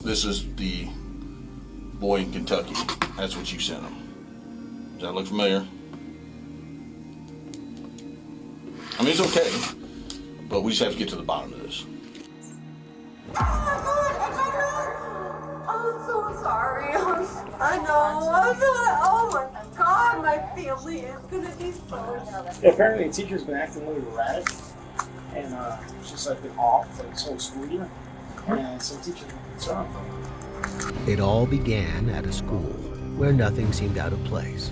This is the boy in Kentucky. That's what you sent him. Does that look familiar? I mean, it's okay, but we just have to get to the bottom of this. Oh my God, I'm so sorry. I know. Oh my God, my family is gonna be so. Yeah, apparently the teacher's been acting a little erratic, and she's like been off for this whole school year, and some teachers are concerned. It all began at a school where nothing seemed out of place,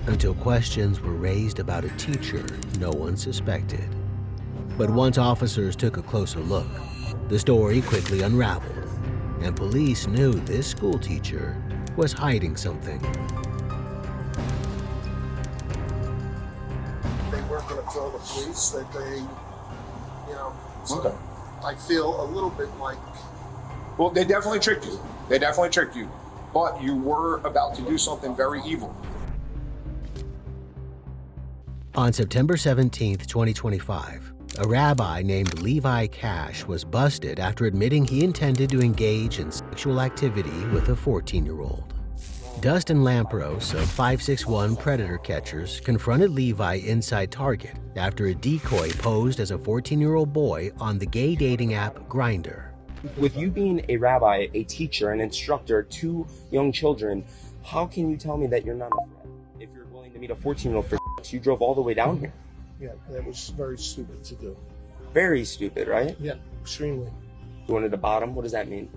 until questions were raised about a teacher no one suspected. But once officers took a closer look, the story quickly unraveled, and police knew this school teacher was hiding something. They weren't going to tell the police that they, so Okay. I feel a little bit like. Well, they definitely tricked you. They definitely tricked you. But you were about to do something very evil. On September 17th, 2025, a rabbi named Levi Cash was busted after admitting he intended to engage in sexual activity with a 14-year-old. Dustin Lampros of 561 Predator Catchers confronted Levi inside Target after a decoy posed as a 14-year-old boy on the gay dating app Grindr. With you being a rabbi, a teacher, an instructor to young children, how can you tell me that you're not a threat? If you're willing to meet a 14-year-old for you drove all the way down here. Yeah, that was very stupid to do. Very stupid, right? Yeah, extremely. You wanted a bottom? What does that mean?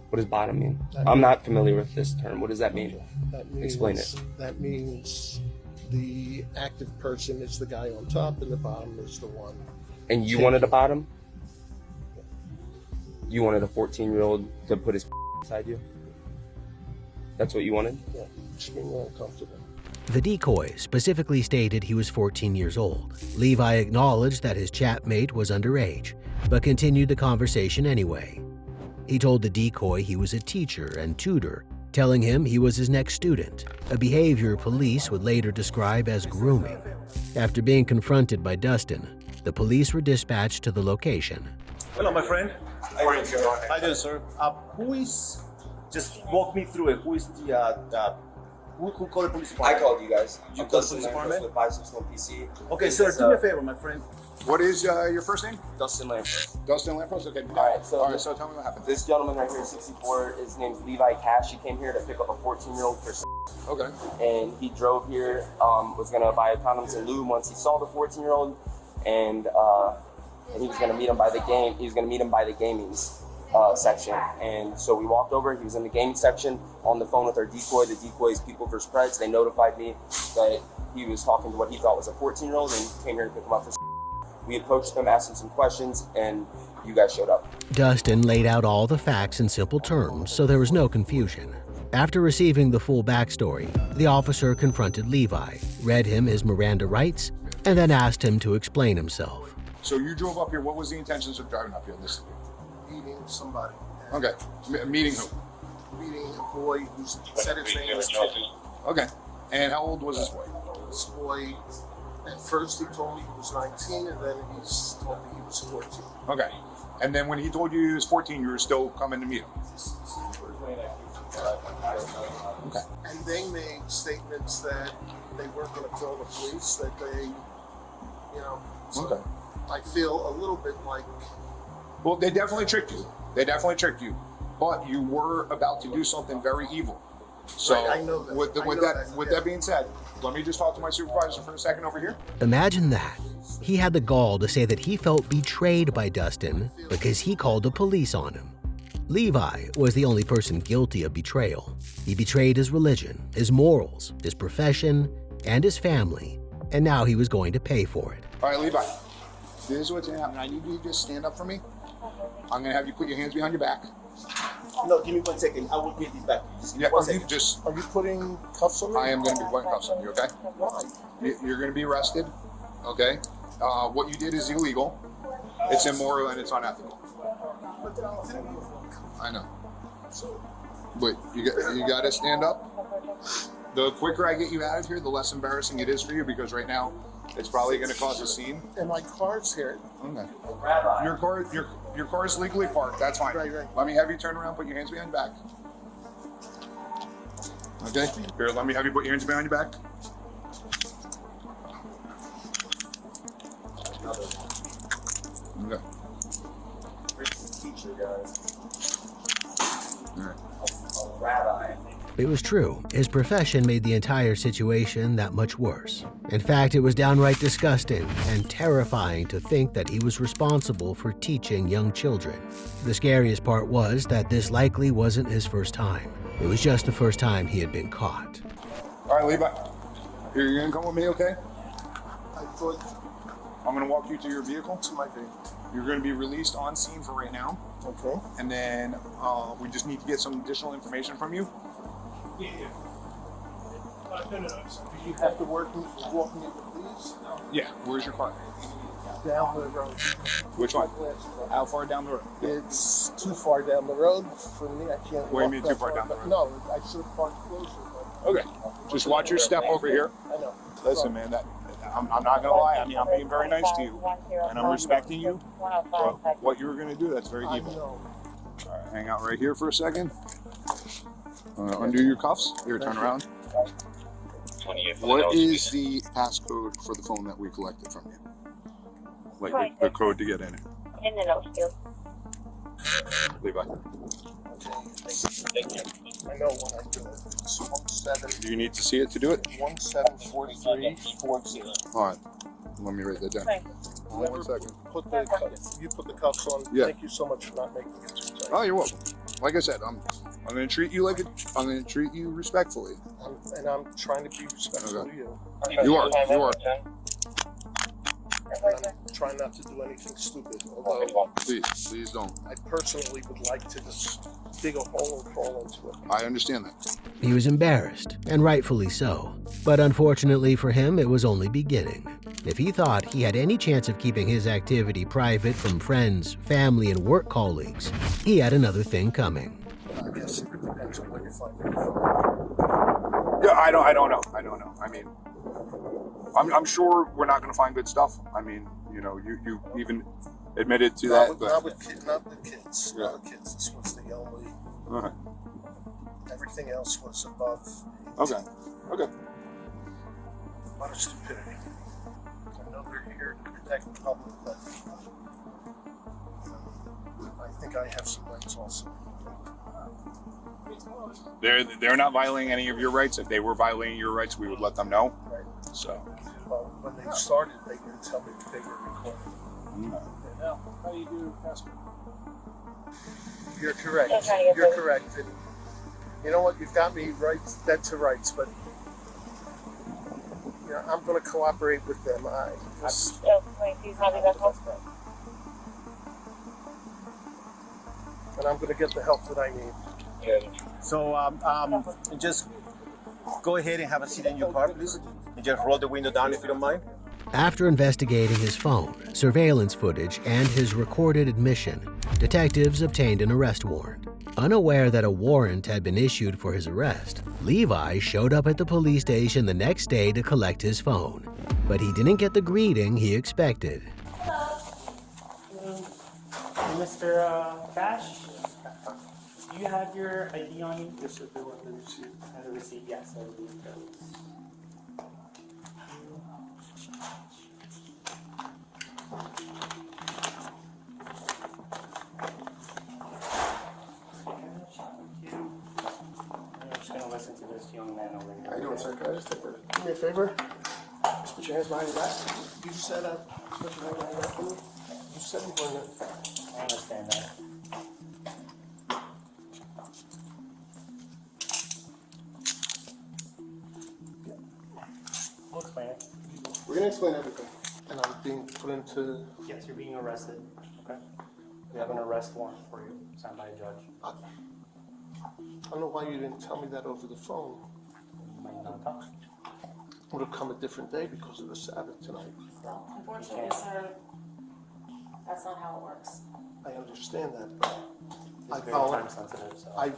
What does bottom mean? That I'm means- not familiar with this term. What does that mean? That means, Explain it. That means the active person is the guy on top and the bottom is the one. And you wanted a bottom? You wanted a 14-year-old to put his inside you? That's what you wanted? Yeah, extremely uncomfortable. The decoy specifically stated he was 14 years old. Levi acknowledged that his chatmate was underage, but continued the conversation anyway. He told the decoy he was a teacher and tutor, telling him he was his next student, a behavior police would later describe as grooming. After being confronted by Dustin, the police were dispatched to the location. Hello, my friend. Hi there, sir. Who is? Just walk me through it. Who is who called the police department? I called you guys. You called the police department? With 561 PC. Okay, sir. Do me a favor, my friend. What is your first name? Dustin Lampros. Dustin Lampros? Okay. All right, So tell me what happened. This gentleman right here, 64, his name's Levi Cash. He came here to pick up a 14-year-old for Okay. and he drove here, was gonna buy condoms and lube once he saw the 14-year-old, and he was gonna meet him by the game. He was gonna meet him by the gaming section, and so we walked over. He was in the gaming section on the phone with our decoy. The decoy's People vs. Preds. They notified me that he was talking to what he thought was a 14-year-old, and came here to pick him up for. We approached him, asked him some questions, and you guys showed up. Dustin laid out all the facts in simple terms, so there was no confusion. After receiving the full backstory, the officer confronted Levi, read him his Miranda rights, and then asked him to explain himself. So you drove up here. What was the intentions of driving up here? Meeting somebody. Okay. Meeting who? Meeting a boy who said his name was Tippy. Okay. And how old was this boy? This boy, at first he told me he was 19, and then he told me he was 14. Okay. And then when he told you he was 14, you were still coming to meet him? Okay. And they made statements that they weren't going to tell the police, that they, so Okay. I feel a little bit like. Well, they definitely tricked you. They definitely tricked you. But you were about to do something very evil. So Right, I know that. With that being said, let me just talk to my supervisor for a second over here. Imagine that. He had the gall to say that he felt betrayed by Dustin because he called the police on him. Levi was the only person guilty of betrayal. He betrayed his religion, his morals, his profession, and his family, and now he was going to pay for it. All right, Levi, this is what's going to happen. I need you to just stand up for me. I'm going to have you put your hands behind your back. No, give me 1 second. I will get these back. Just give me Yeah, 1 are you second. just... Are you putting cuffs on me? I am going to be putting cuffs on you, okay? Why? You're going to be arrested, okay? What you did is illegal. It's immoral and it's unethical. I know. But you got to stand up. The quicker I get you out of here, the less embarrassing it is for you, because right now It's probably going to cause a scene. And my car's here. Okay. Your car is legally parked. That's fine. Right. Let me have you turn around. Put your hands behind your back. Okay. Here, let me have you put your hands behind your back. Okay. Teacher, guys. All right. A rabbi. It was true. His profession made the entire situation that much worse. In fact, it was downright disgusting and terrifying to think that he was responsible for teaching young children. The scariest part was that this likely wasn't his first time. It was just the first time he had been caught. All right, Levi. Here, you're going to come with me, okay? I thought I'm going to walk you to your vehicle. to my vehicle. You're going to be released on scene for right now. Okay. And then we just need to get some additional information from you. Yeah. No. Do you have to walk me with these? Yeah. Where's your car? Down the road. Which one? How far down the road? It's too far down the road for me. I can't. What do you walk mean that too far down the road? No, I should have parked closer. But Okay. Just watch your step over here. I know. Listen, man, I'm not gonna lie. I mean, I'm being very nice to you, and I'm respecting you. But what you were gonna do, that's very I evil. know. All right, hang out right here for a second. Undo your cuffs. Here, turn around. What is the passcode for the phone that we collected from you? Like the code to get in it. Levi. I know when I do it. It's 17. Do you need to see it to do it? 174340. All right. Let me write that down. Hold on 1 second. Put the cuffs. You put the cuffs on. Yeah. Thank you so much for not making it too tight. Oh, you're welcome. Like I said, I'm gonna treat you I'm gonna treat you respectfully. And I'm trying to be respectful Okay. to you. You are. And I'm trying not to do anything stupid. Although Please don't. I personally would like to just dig a hole and fall into it. I understand that. He was embarrassed, and rightfully so. But unfortunately for him, it was only beginning. If he thought he had any chance of keeping his activity private from friends, family, and work colleagues, he had another thing coming. I guess it depends on what you find in your phone. Yeah, I don't know. I mean, I'm sure we're not gonna find good stuff. I mean, you know, you even admitted to that. Not with kids. Not with kids. Yeah. Not with kids. This was the only. Okay. Everything else was above. Okay. A lot of stupidity. I know we're here to protect the public, but I think I have some rights also. They're not violating any of your rights. If they were violating your rights, we would let them know. Right. So. Well, when they started, they didn't tell me that they were recording. Now, how do you do password? You're correct. You're correct. And you know what? You've got me right, dead to rights, but you know, I'm going to cooperate with them. And I'm going to get the help that I need. So just go ahead and have a seat in your car, please, and just roll the window down if you don't mind. After investigating his phone, surveillance footage, and his recorded admission, detectives obtained an arrest warrant. Unaware that a warrant had been issued for his arrest, Levi showed up at the police station the next day to collect his phone. But he didn't get the greeting he expected. Mr. Cash, do you have your ID on you? Yes, sir. The receipt. And the receipt, yes, I believe those. I'm just gonna listen to this young man over here. How you doing, sir? Can I just take do me a favor? Just put your hands behind your back. You just said put your hands behind your back for me. You said you were going to. I understand that. We'll explain it. We're going to explain everything. And I'm being put into. Yes, you're being arrested. Okay. We have an arrest warrant for you, signed by a judge. I don't know why you didn't tell me that over the phone. You might not talk. Would have come a different day because of the Sabbath tonight. No, unfortunately, sir, that's not how it works. I understand that, but It's very time sensitive, so. I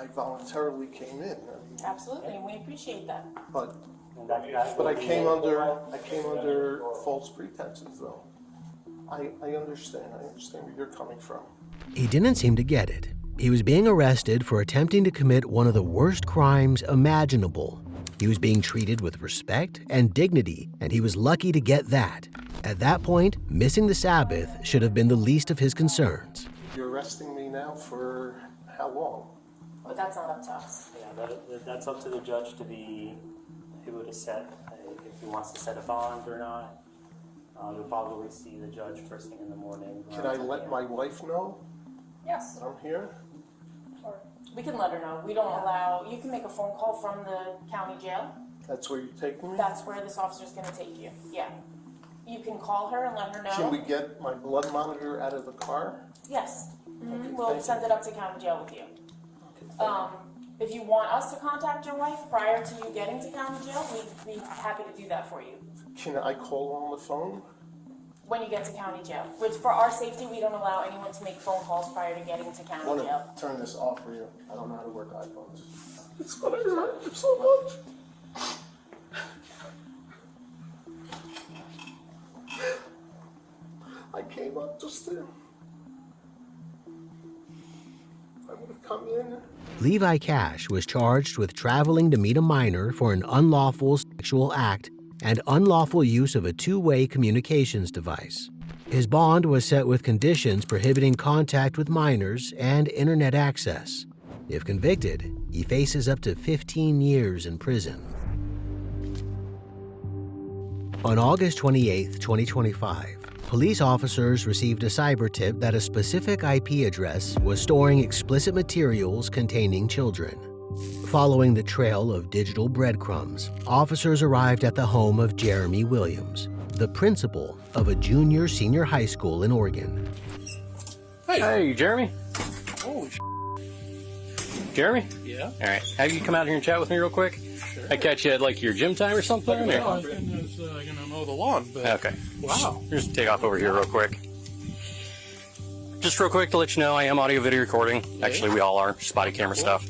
voluntarily came in. I mean, Absolutely, and we appreciate that. but And that's But I what we came look under for. false pretenses, though. I understand. I understand where you're coming from. He didn't seem to get it. He was being arrested for attempting to commit one of the worst crimes imaginable. He was being treated with respect and dignity, and he was lucky to get that. At that point, missing the Sabbath should have been the least of his concerns. You're arresting me now for how long? But that's not up to us. Yeah, that's up to the judge to be able to set if he wants to set a bond or not. You'll probably see the judge first thing in the morning. Can I let my wife know Yes. that I'm here? Or we can let her know. We don't allow, you can make a phone call from the county jail. That's where you're taking me? That's where this officer's gonna take you. Yeah. You can call her and let her know. Can we get my blood monitor out of the car? Yes. Okay, We'll thank send you. it up to county jail with you. Okay, thank you. If you want us to contact your wife prior to you getting to county jail, we'd be happy to do that for you. Can I call her on the phone? When you get to county jail. Which, for our safety, we don't allow anyone to make phone calls prior to getting to I county want jail. to turn this off for you. I don't know how to work iPhones. It's gonna hurt you so much. I came up just then. I would have come in. Levi Cash was charged with traveling to meet a minor for an unlawful sexual act and unlawful use of a two-way communications device. His bond was set with conditions prohibiting contact with minors and internet access. If convicted, he faces up to 15 years in prison. On August 28, 2025, police officers received a cyber tip that a specific IP address was storing explicit materials containing children. Following the trail of digital breadcrumbs, officers arrived at the home of Jeremy Williams, the principal of a junior-senior high school in Oregon. Hey, Jeremy. Holy Jeremy? Yeah? All right. Have you come out here and chat with me real quick? Sure. I catch you at like your gym time or something? No, Or? I'm gonna mow the lawn, but Okay. wow. Just take off over here real quick. Just real quick to let you know, I am audio video recording. Actually, we all are. Just body camera stuff.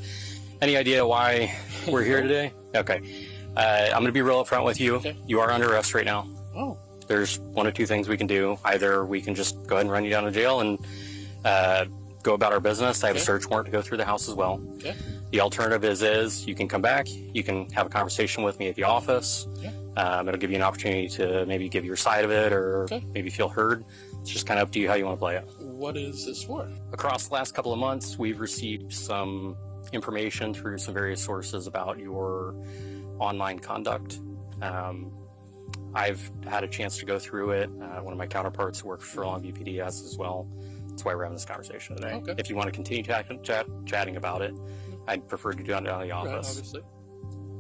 Any idea why we're here today? Okay. I'm going to be real upfront with you. Okay. You are under arrest right now. Oh. There's one of two things we can do. Either we can just go ahead and run you down to jail and go about our business. I have a search warrant to go through the house as well. Okay. The alternative is you can come back, you can have a conversation with me at the office. Yeah. It'll give you an opportunity to maybe give your side of it or maybe feel heard. It's just kind of up to you how you want to play it. What is this for? Across the last couple of months, we've received some information through some various sources about your online conduct. I've had a chance to go through it. One of my counterparts who works for Longview PD has as well. That's why we're having this conversation today. Okay. If you want to continue chatting about it, I'd prefer to do it out of the office. Right, obviously.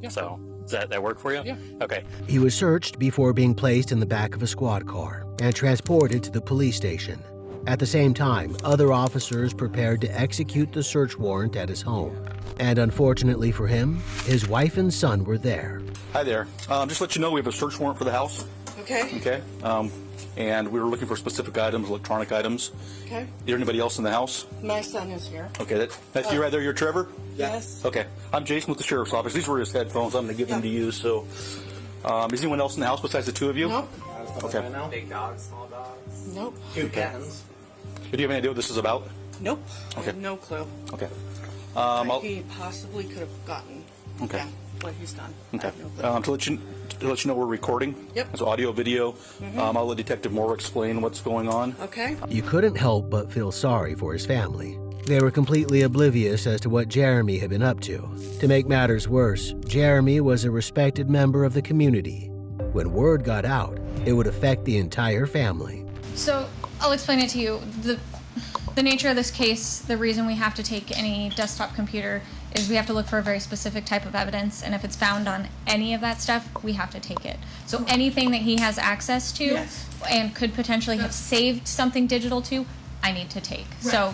Yeah. So, does that work for you? Yeah. Okay. He was searched before being placed in the back of a squad car and transported to the police station. At the same time, other officers prepared to execute the search warrant at his home. And unfortunately for him, his wife and son were there. Hi there. Just to let you know, we have a search warrant for the house. Okay. Okay. And we were looking for specific items, electronic items. Okay. Is there anybody else in the house? My son is here. Okay, that's you right there. You're Trevor? Yes. Okay. I'm Jason with the Sheriff's Office. These were his headphones. I'm going to give them to you. So, is anyone else in the house besides the two of you? Nope. Okay. Big dogs, small dogs. Nope. Two kittens. Do you have any idea what this is about? Nope. I Okay. have no clue. Okay. What he possibly could have gotten. Okay. Yeah, what he's done. Okay. I have no clue. To let you know, we're recording. Yep. It's audio, video. I'll let Detective Moore explain what's going on. Okay. You couldn't help but feel sorry for his family. They were completely oblivious as to what Jeremy had been up to. To make matters worse, Jeremy was a respected member of the community. When word got out, it would affect the entire family. So I'll explain it to you. The nature of this case, the reason we have to take any desktop computer is we have to look for a very specific type of evidence, and if it's found on any of that stuff, we have to take it. So anything that he has access to and could potentially have saved something digital to, I need to take. Right. So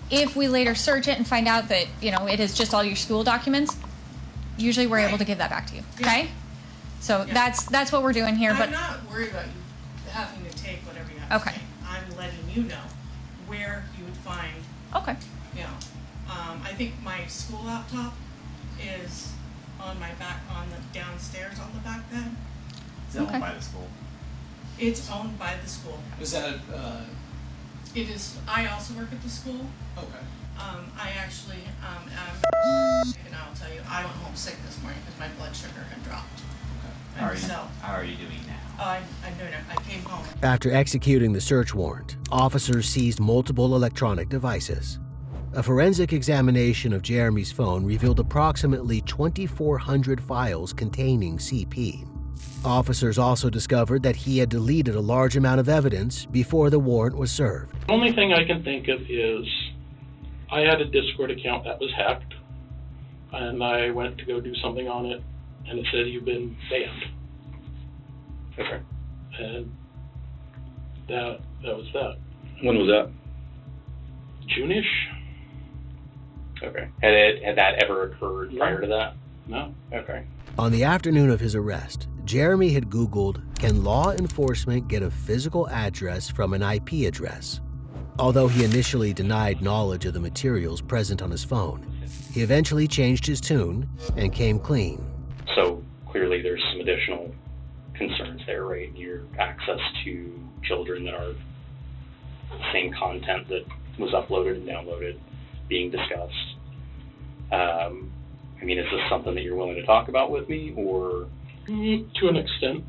if we later search it and find out that, it is just all your school documents, usually we're able to give that back to you, okay? So that's what we're doing here. I'm not worried about you having to take whatever you have to take. I'm letting you know where you would find, I think my school laptop is on my back, on the downstairs on the back bed. Is it owned by the school? It's owned by the school. Is that It is, I also work at the school. okay? I actually, and I'll tell you, I went home sick this morning because my blood sugar had dropped. Okay. And so, How are you doing now? I'm doing it. I came home. After executing the search warrant, officers seized multiple electronic devices. A forensic examination of Jeremy's phone revealed approximately 2,400 files containing CP. Officers also discovered that he had deleted a large amount of evidence before the warrant was served. The only thing I can think of is I had a Discord account that was hacked, and I went to go do something on it, and it said you've been banned. Okay. And that was that. When was that? June-ish? Okay. Had that ever occurred prior to that? No. Okay. On the afternoon of his arrest, Jeremy had Googled, "Can law enforcement get a physical address from an IP address?" Although he initially denied knowledge of the materials present on his phone, he eventually changed his tune and came clean. So clearly there's some additional concerns there, right? Your access to children that are the same content that was uploaded and downloaded being discussed. I mean, is this something that you're willing to talk about with me, or? To an extent.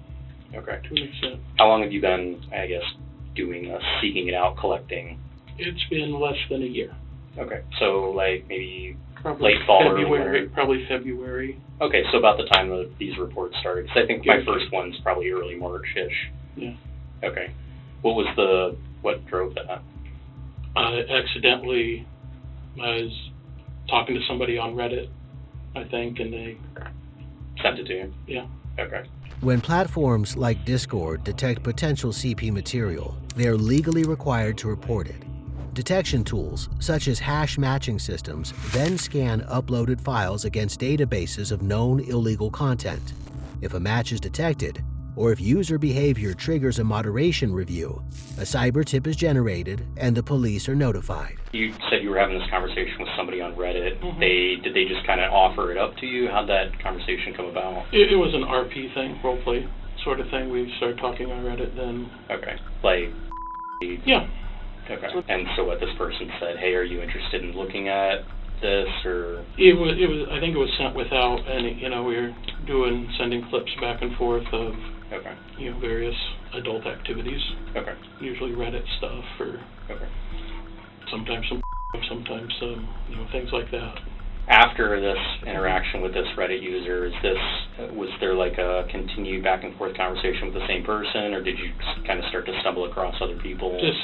Okay. To an extent. How long have you been, I guess, doing this, seeking it out, collecting? It's been less than a year. Okay, so like maybe Probably late fall or February. winter? Probably February. Okay, so about the time that these reports started. Because I think my Yeah. first one's probably early March-ish. Yeah. Okay. What drove that? Accidentally, I was talking to somebody on Reddit, I think, and they sent it to you? Yeah. Okay. When platforms like Discord detect potential CP material, they are legally required to report it. Detection tools, such as hash matching systems, then scan uploaded files against databases of known illegal content. If a match is detected, or if user behavior triggers a moderation review, a cyber tip is generated and the police are notified. You said you were having this conversation with somebody on Reddit. Mhm. Did they just kind of offer it up to you? How'd that conversation come about? It was an RP thing, roleplay sort of thing. We started talking on Reddit then. Okay. Like. Yeah. Okay. And so what this person said, hey, are you interested in looking at this, or? It was. I think it was sent without any. We were sending clips back and forth of. Okay. Various adult activities. Okay. Usually Reddit stuff, or. Okay. Sometimes sometimes some, things like that. After this interaction with this Reddit user, was there like a continued back and forth conversation with the same person, or did you kind of start to stumble across other people? Just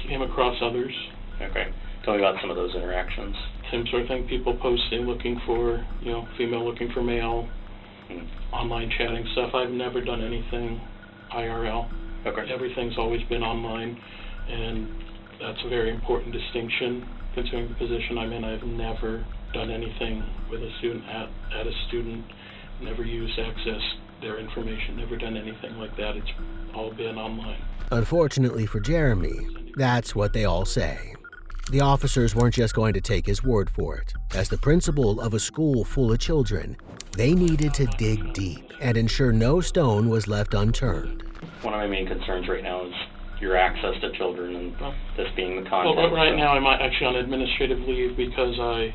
came across others. Okay. Tell me about some of those interactions. Same sort of thing, people posting, looking for, female looking for male, online chatting stuff. I've never done anything IRL. Okay. Everything's always been online, and that's a very important distinction considering the position I'm in. I've never done anything with a student at a student, never used access their information, never done anything like that. It's all been online. Unfortunately for Jeremy, that's what they all say. The officers weren't just going to take his word for it. As the principal of a school full of children, they needed to dig deep and ensure no stone was left unturned. One of my main concerns right now is your access to children and this being the content. Well, right now I'm actually on administrative leave because I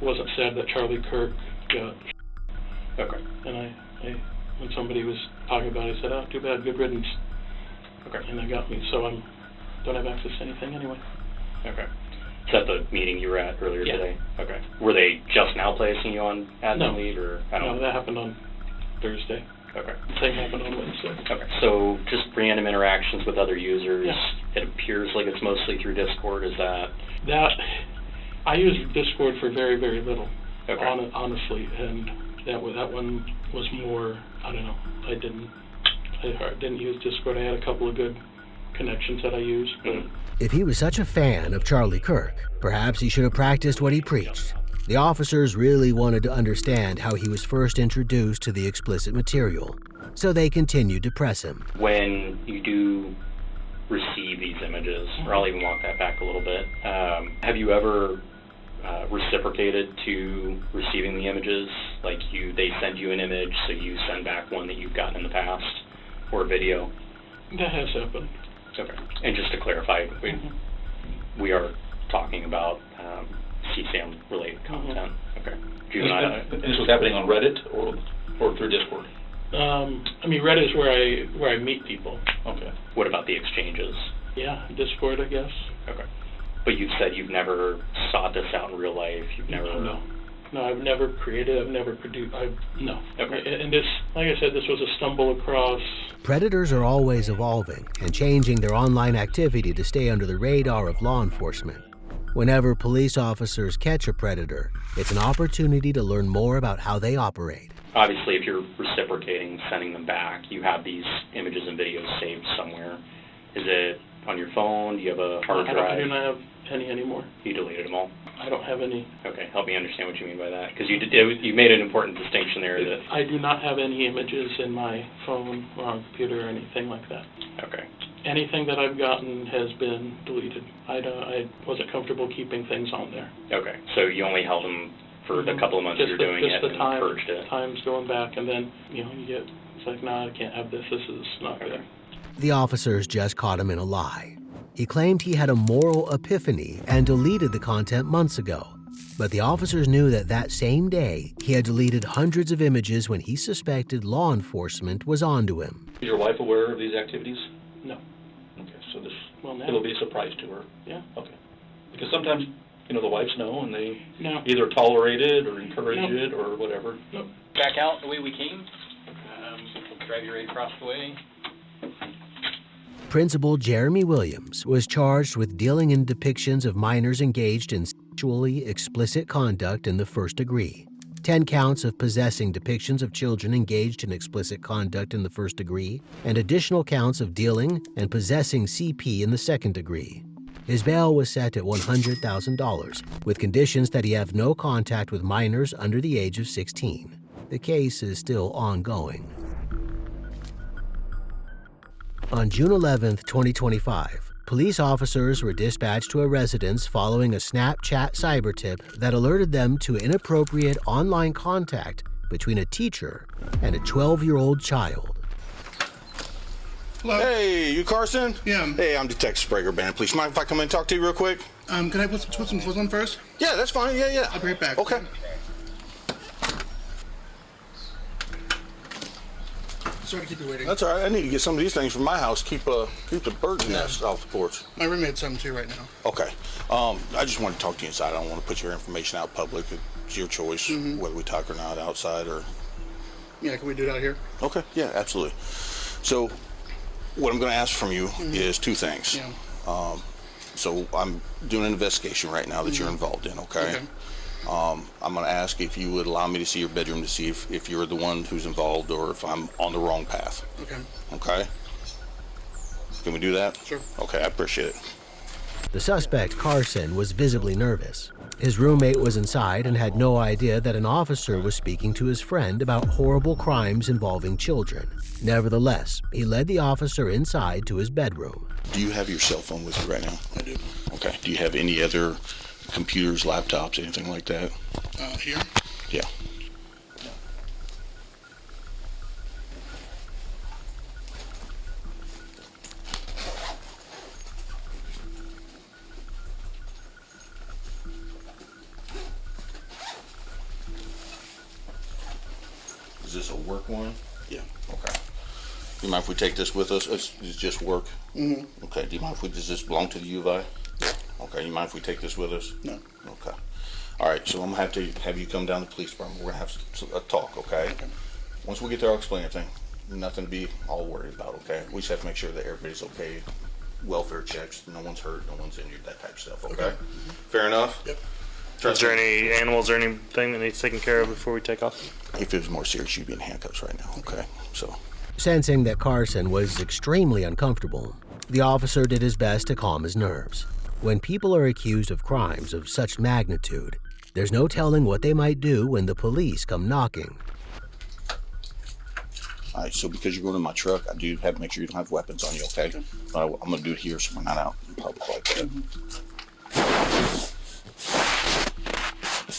wasn't sad that Charlie Kirk got. Okay. And I when somebody was talking about it, I said, "Oh, too bad, good riddance." Okay. And they got me, so I don't have access to anything anyway. Okay. Is that the meeting you were at earlier Yeah. today? Okay. Were they just now placing you on admin leave, or I don't No, know? that happened on Thursday. Okay. The same happened on Wednesday. Okay. So just random interactions with other users. Yeah. It appears like it's mostly through Discord. Is that? I use Discord for very, very little, Okay. honestly, and that one was more. I don't know. I didn't use Discord. I had a couple of good connections that I used, but. If he was such a fan of Charlie Kirk, perhaps he should have practiced what he preached. The officers really wanted to understand how he was first introduced to the explicit material, so they continued to press him. When you do receive these images, or I'll even walk that back a little bit, have you ever reciprocated to receiving the images? Like they send you an image, so you send back one that you've gotten in the past, or a video? That has happened. Okay. And just to clarify, we are talking about CSAM-related content. Okay. And this was happening on Reddit or through Discord? I mean, Reddit is where I meet people. Okay. What about the exchanges? Yeah, Discord, I guess. Okay. But you've said you've never sought this out in real life. You've never. No, I've never created. I've never produced. No. Okay. And this, like I said, this was a stumble across. Predators are always evolving and changing their online activity to stay under the radar of law enforcement. Whenever police officers catch a predator, it's an opportunity to learn more about how they operate. Obviously, if you're reciprocating, sending them back, you have these images and videos saved somewhere. Is it on your phone? Do you have a hard drive? I do not have any anymore. You deleted them all? I don't have any. Okay, help me understand what you mean by that. Because you made an important distinction there. That I do not have any images in my phone or on computer or anything like that. Okay. Anything that I've gotten has been deleted. I wasn't comfortable keeping things on there. Okay, so you only held them for the couple of months you were doing it and purged it. Times going back, and then you get, it's like, no, I can't have this. This is not good. The officers just caught him in a lie. He claimed he had a moral epiphany and deleted the content months ago. But the officers knew that same day, he had deleted hundreds of images when he suspected law enforcement was onto him. Is your wife aware of these activities? No. Okay, so now. It'll be a surprise to her. Yeah. Okay. Because sometimes, the wives know and they No. either tolerate it or encourage it or whatever. Nope. Back out the way we came. Drag your right across the way. Principal Jeremy Williams was charged with dealing in depictions of minors engaged in sexually explicit conduct in the first degree, 10 counts of possessing depictions of children engaged in explicit conduct in the first degree, and additional counts of dealing and possessing CP in the second degree. His bail was set at $100,000, with conditions that he have no contact with minors under the age of 16. The case is still ongoing. On June 11, 2025, police officers were dispatched to a residence following a Snapchat cyber tip that alerted them to inappropriate online contact between a teacher and a 12-year-old child. Hello? Hey, you Carson? Yeah. Hey, I'm Detective Sprague, Band Police. Mind if I come in and talk to you real quick? Can I put some clothes on first? Yeah, that's fine. Yeah. I'll be right back. Okay. Sorry to keep you waiting. That's all right. I need to get some of these things from my house. Keep the bird's nest off the porch. My roommate's home too right now. Okay. I just want to talk to you inside. I don't want to put your information out public. It's your choice whether we talk or not outside or. Yeah, can we do it out here? Okay. Yeah, absolutely. So, what I'm going to ask from you is two things. Yeah. So I'm doing an investigation right now that you're involved in. Okay. I'm going to ask if you would allow me to see your bedroom to see if you're the one who's involved or if I'm on the wrong path. Okay. Okay? Can we do that? Sure. Okay, I appreciate it. The suspect, Carson, was visibly nervous. His roommate was inside and had no idea that an officer was speaking to his friend about horrible crimes involving children. Nevertheless, he led the officer inside to his bedroom. Do you have your cell phone with you right now? I do. Okay. Do you have any other computers, laptops, anything like that? Here? Yeah. Is this a work one? Yeah. Okay. Do you mind if we take this with us? It's just work? Mm-hmm. Okay. Do you mind if does this belong to the U of I? Yeah. Okay. You mind if we take this with us? No. Okay. All right. So I'm going to have you come down to the police department. We're going to have a talk, okay? Once we get there, I'll explain everything. Nothing to be all worried about, okay? We just have to make sure that everybody's okay. Welfare checks, no one's hurt, no one's injured, that type of stuff, okay? Fair enough? Yep. Is there any animals or anything that needs taken care of before we take off? If it was more serious, you'd be in handcuffs right now, okay? So. Sensing that Carson was extremely uncomfortable, the officer did his best to calm his nerves. When people are accused of crimes of such magnitude, there's no telling what they might do when the police come knocking. All right, so because you're going in my truck, I do have to make sure you don't have weapons on you, okay? I'm going to do it here so we're not out in public like that.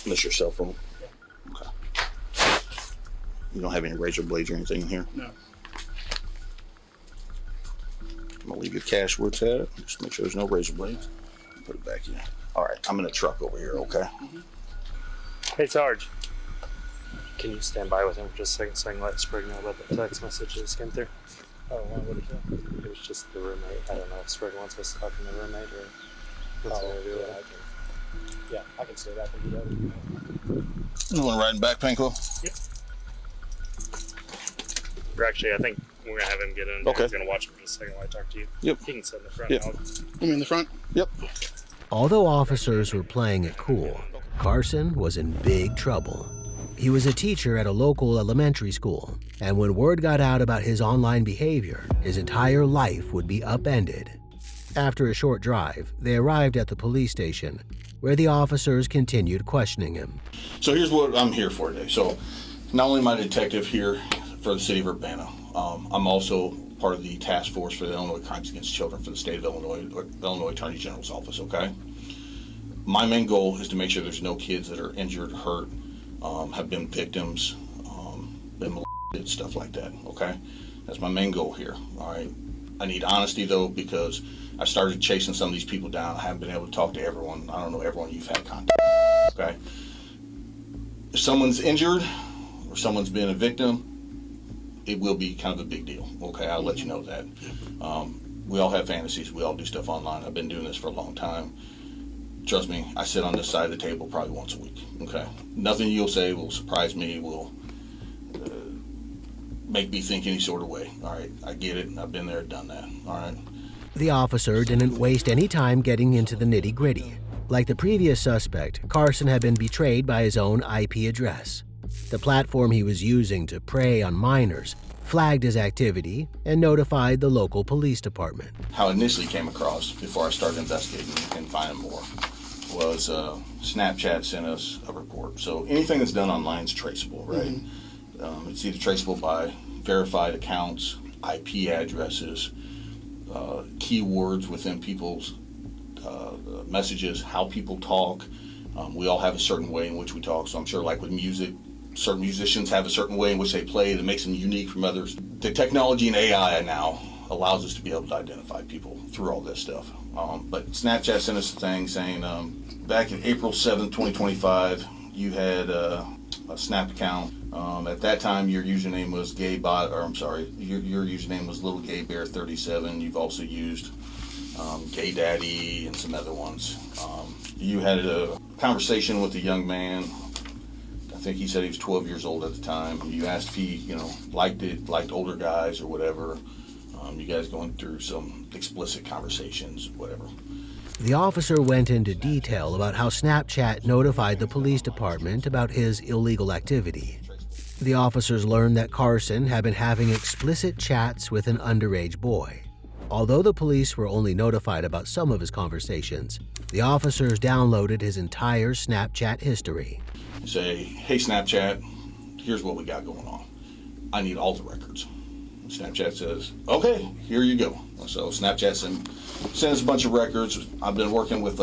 Miss your cell phone? Okay. You don't have any razor blades or anything in here? No. I'm gonna leave your cash where it's at. Just make sure there's no razor blades. Put it back in. All right, I'm in a truck over here, okay? Hey, Sarge. Can you stand by with him for just a second so I can let Sprig know about the text messages came through? Oh, what did you? It was just the roommate. I don't know if Sprig wants us to talk to the roommate or what's Oh, going to do with yeah, it. Yeah, I can stay back and do that. You want to ride back, Panko? Yep. Or actually, I think we're going to have him get in. Okay. He's going to watch him for just a second while I talk to you. Yep. He can sit in the front. Yep. I'm in the front? Yep. Although officers were playing it cool, Carson was in big trouble. He was a teacher at a local elementary school, and when word got out about his online behavior, his entire life would be upended. After a short drive, they arrived at the police station, where the officers continued questioning him. So here's what I'm here for today. So not only am I a detective here for the city of Urbana, I'm also part of the task force for the Illinois Crimes Against Children for the state of Illinois, or Illinois Attorney General's office, okay? My main goal is to make sure there's no kids that are injured, hurt, have been victims, been molested, stuff like that, okay? That's my main goal here, all right? I need honesty, though, because I started chasing some of these people down. I haven't been able to talk to everyone. I don't know everyone you've had contact with, okay? If someone's injured or someone's been a victim, it will be kind of a big deal, okay? I'll let you know that. We all have fantasies. We all do stuff online. I've been doing this for a long time. Trust me, I sit on this side of the table probably once a week, okay? Nothing you'll say will surprise me, will make me think any sort of way, all right? I get it. I've been there, done that, all right? The officer didn't waste any time getting into the nitty-gritty. Like the previous suspect, Carson had been betrayed by his own IP address. The platform he was using to prey on minors flagged his activity and notified the local police department. How I initially came across, before I started investigating and finding more, was Snapchat sent us a report. So anything that's done online is traceable, right? It's either traceable by verified accounts, IP addresses, keywords within people's messages, how people talk. We all have a certain way in which we talk. So I'm sure, like with music, certain musicians have a certain way in which they play that makes them unique from others. The technology and AI now allows us to be able to identify people through all this stuff. But Snapchat sent us a thing saying back in April 7th, 2025, you had a Snap account. At that time, your username was your username was Little Gay Bear 37. You've also used Gay Daddy and some other ones. You had a conversation with a young man. I think he said he was 12 years old at the time. You asked if he, liked older guys or whatever. You guys going through some explicit conversations, whatever. The officer went into detail about how Snapchat notified the police department about his illegal activity. The officers learned that Carson had been having explicit chats with an underage boy. Although the police were only notified about some of his conversations, the officers downloaded his entire Snapchat history. Say, hey Snapchat, here's what we got going on. I need all the records. Snapchat says, okay, here you go. So Snapchat sends a bunch of records. I've been working with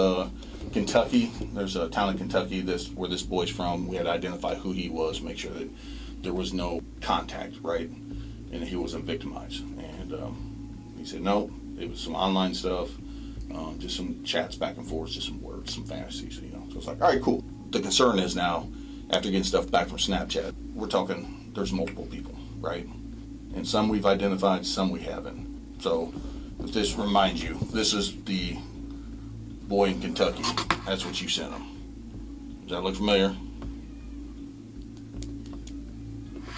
Kentucky. There's a town in Kentucky where this boy's from. We had to identify who he was, make sure that there was no contact, right? And he wasn't victimized. And he said, no, it was some online stuff, just some chats back and forth, just some words, some fantasies, So it's like, all right, cool. The concern is now, after getting stuff back from Snapchat, we're talking, there's multiple people, right? And some we've identified, some we haven't. So if this reminds you, this is the boy in Kentucky. That's what you sent him. Does that look familiar?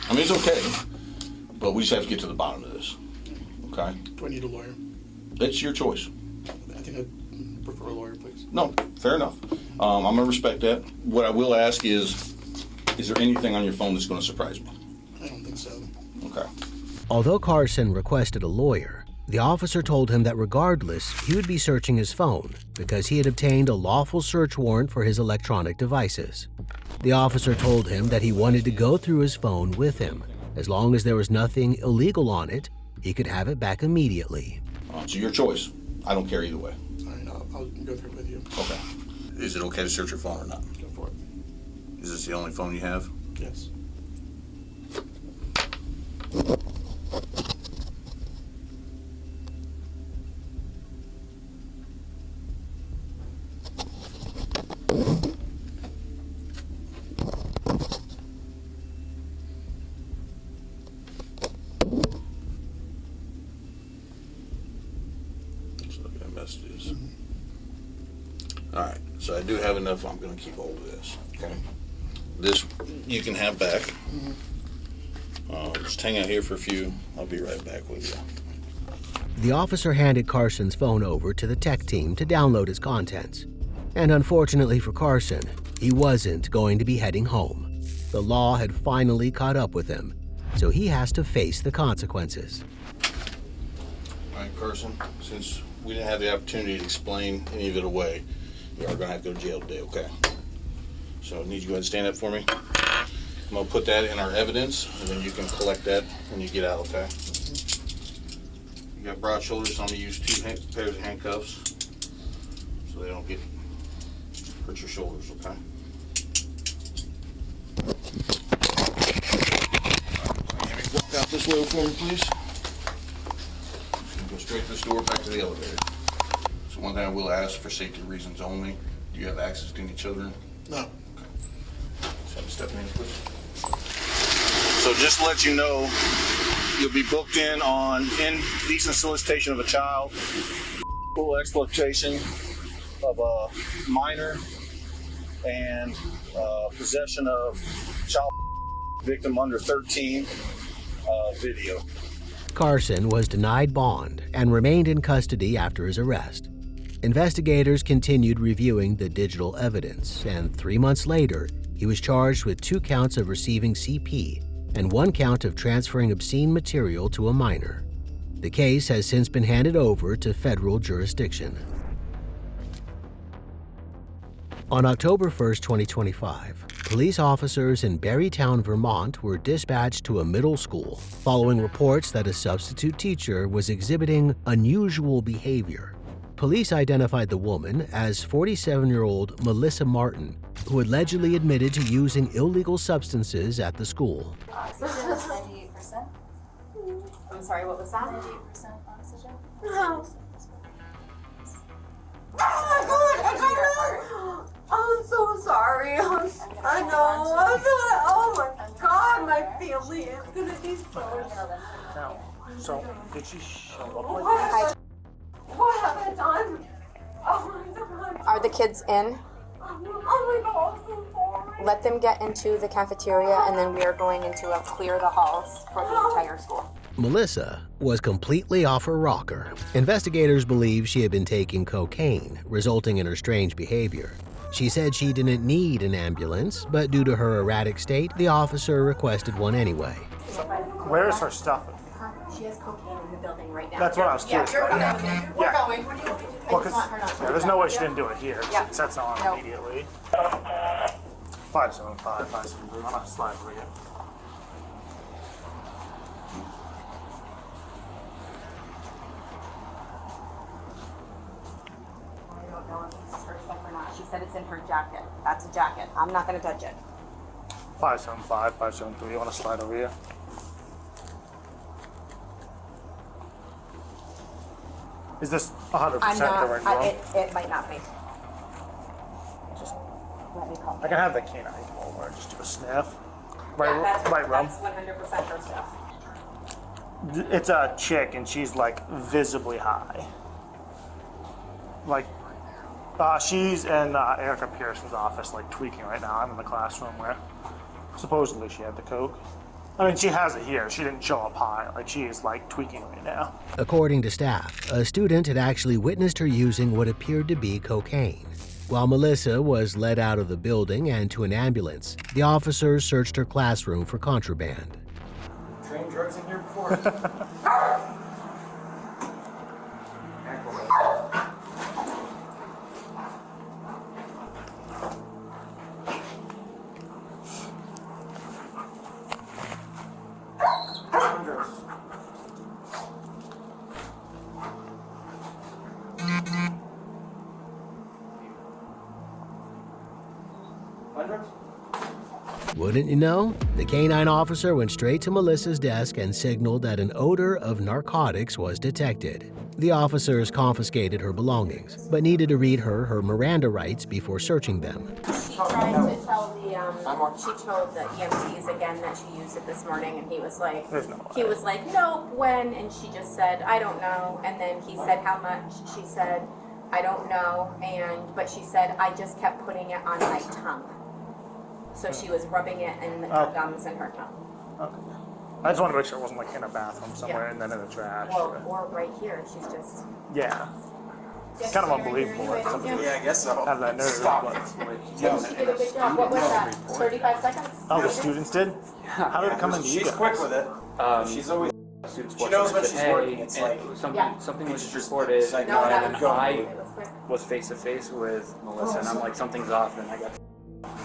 I mean, it's okay, but we just have to get to the bottom of this, okay? Do I need a lawyer? It's your choice. I think I'd prefer a lawyer, please. No, fair enough. I'm going to respect that. What I will ask is there anything on your phone that's going to surprise me? I don't think so. Okay. Although Carson requested a lawyer, the officer told him that regardless, he would be searching his phone because he had obtained a lawful search warrant for his electronic devices. The officer told him that he wanted to go through his phone with him. As long as there was nothing illegal on it, he could have it back immediately. So your choice. I don't care either way. All right, I'll go through it with you. Okay. Is it okay to search your phone or not? Go for it. Is this the only phone you have? Yes. Let's look at messages. All right, so I do have enough. I'm going to keep hold of this. Okay. This you can have back. Just hang out here for a few. I'll be right back with you. The officer handed Carson's phone over to the tech team to download its contents. And unfortunately for Carson, he wasn't going to be heading home. The law had finally caught up with him, so he has to face the consequences. All right, Carson, since we didn't have the opportunity to explain any of it away, you are going to have to go to jail today, okay? So I need you to go ahead and stand up for me. I'm going to put that in our evidence, and then you can collect that when you get out, okay? You got broad shoulders, so I'm going to use 2 pairs of handcuffs so they don't hurt your shoulders, okay? Walk out this way for me, please. Go straight to this door, back to the elevator. So one thing I will ask for safety reasons only, do you have access to any children? No. Okay. So have you step in, please. So just to let you know, you'll be booked in on indecent solicitation of a child, full exploitation of a minor, and possession of child victim under 13 video. Carson was denied bond and remained in custody after his arrest. Investigators continued reviewing the digital evidence, and 3 months later, he was charged with 2 counts of receiving CP and 1 count of transferring obscene material to a minor. The case has since been handed over to federal jurisdiction. On October 1, 2025, police officers in Barrytown, Vermont were dispatched to a middle school following reports that a substitute teacher was exhibiting unusual behavior. Police identified the woman as 47-year-old Melissa Martin, who allegedly admitted to using illegal substances at the school. Oxygen is 98%. I'm sorry, what was that? 98% oxygen. No. Oh my God, I got it! I'm so sorry. I know. I'm so. Oh my God, my family is gonna be so. Now, so did she show up like What? What have I done? Oh my God. Are the kids in? Oh my God, I'm so sorry. Let them get into the cafeteria, and then we are going into a clear the halls for the entire school. Melissa was completely off her rocker. Investigators believe she had been taking cocaine, resulting in her strange behavior. She said she didn't need an ambulance, but due to her erratic state, the officer requested one anyway. Where is her stuff? She has cocaine in the building right now. That's what I was curious about. We're going. Well, there's no way she didn't do it here. Yeah. It sets on Nope. immediately. 575, 573. I'm gonna slide for you. I don't know if this is her stuff or not. She said it's in her jacket. That's a jacket. I'm not gonna touch it. 575, 573. You want to slide over here? Is this 100% I'm not. the right room? It might not be. Just let me call. I can have the canine come over and just do a sniff. Right, Yeah, right room. that's 100% her stuff. It's a chick and she's like visibly high. Like, she's in Erica Pearson's office, like tweaking right now. I'm in the classroom where supposedly she had the coke. I mean, she has it here. She didn't show up high. Like, she is like tweaking right now. According to staff, a student had actually witnessed her using what appeared to be cocaine. While Melissa was led out of the building and to an ambulance, the officers searched her classroom for contraband. Train drugs in here before? Hundreds? Wouldn't you know? The canine officer went straight to Melissa's desk and signaled that an odor of narcotics was detected. The officers confiscated her belongings, but needed to read her Miranda rights before searching them. She tried to tell she told the EMTs again that she used it this morning, and he was like, no, when? And she just said, I don't know. And then he said, how much? She said, I don't know. But she said, I just kept putting it on my tongue. So she was rubbing it in the gums in her tongue. Okay. I just want to make sure it wasn't like in a bathroom somewhere and then in the trash. Or right here. She's just. Yeah. It's kind of unbelievable that somebody Yeah, I guess so. had that nerve. Stop. She did a good job. What was that? 35 seconds? Oh, the students did? How did it come into you guys? She's quick with it. She's always. She knows when she's working. It's like something was just reported, and I was face to face with Melissa, and I'm like, something's off, and I got.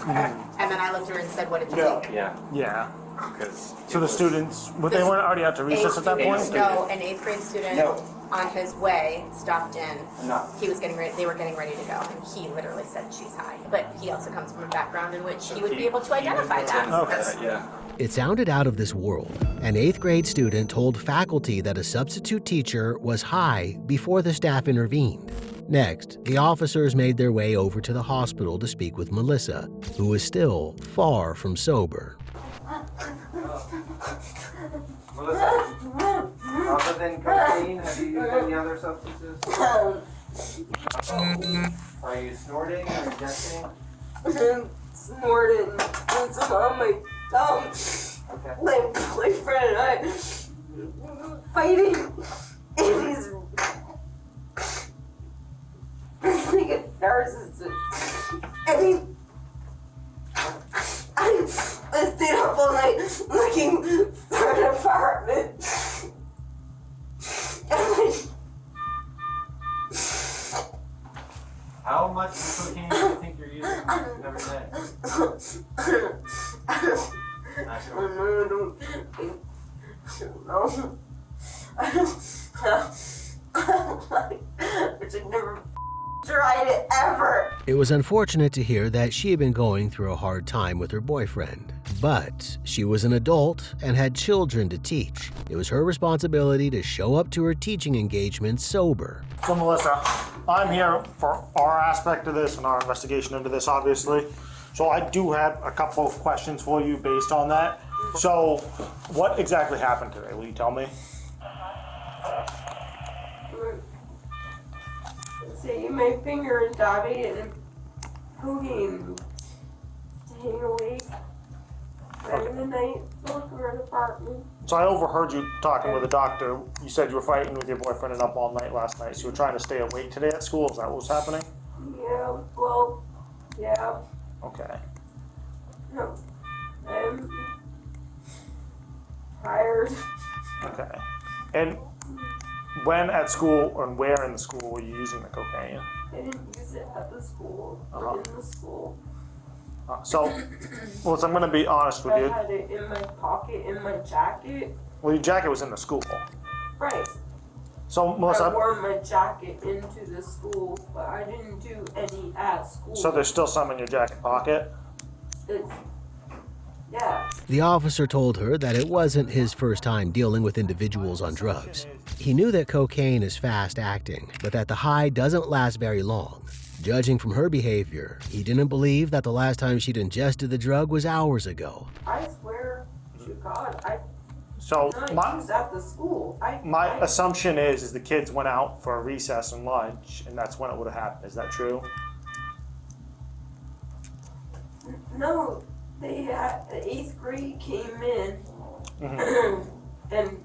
And then I looked at her and said, what did you think? Yeah. Because so the students, but they weren't already out to recess at that point? No, an 8th grade student on his way stopped in. No. He was getting ready, they were getting ready to go, and he literally said she's high. But he also comes from a background in which he would be able to identify that. Okay. It sounded out of this world. An 8th grade student told faculty that a substitute teacher was high before the staff intervened. Next, the officers made their way over to the hospital to speak with Melissa, who was still far from sober. Melissa, other than cocaine, have you used any other substances? Are you snorting or injecting? Snorting. It's on my tongue. Okay. My boyfriend and I fighting. And he's like a narcissist. And I stayed up all night looking for an apartment. How much cocaine do you think you're using every day? Not sure. I never tried it ever. It was unfortunate to hear that she had been going through a hard time with her boyfriend, but she was an adult and had children to teach. It was her responsibility to show up to her teaching engagements sober. So Melissa, I'm here for our aspect of this and our investigation into this, obviously. So I do have a couple of questions for you based on that. So what exactly happened today? Will you tell me? See, my finger is diabetes and cocaine. Staying awake. Spending the night looking for an apartment. So I overheard you talking with a doctor. You said you were fighting with your boyfriend and up all night last night. So you were trying to stay awake today at school. Is that what was happening? Yeah, well, yeah. Okay. No, I'm tired. Okay. And when at school and where in the school were you using the cocaine? I didn't use it at the school, Uh-huh. but in the school. So, Melissa, I'm going to be honest with I you. had it in my pocket, in my jacket. Well, your jacket was in the school. Right. So, I Melissa, wore my jacket into the school, but I didn't do any at school. so there's still some in your jacket pocket? It's, yeah. The officer told her that it wasn't his first time dealing with individuals on drugs. He knew that cocaine is fast-acting, but that the high doesn't last very long. Judging from her behavior, he didn't believe that the last time she'd ingested the drug was hours ago. I swear to God, I So did not use at the school. my assumption is the kids went out for a recess and lunch, and that's when it would have happened. Is that true? No, they had the 8th grade came in, and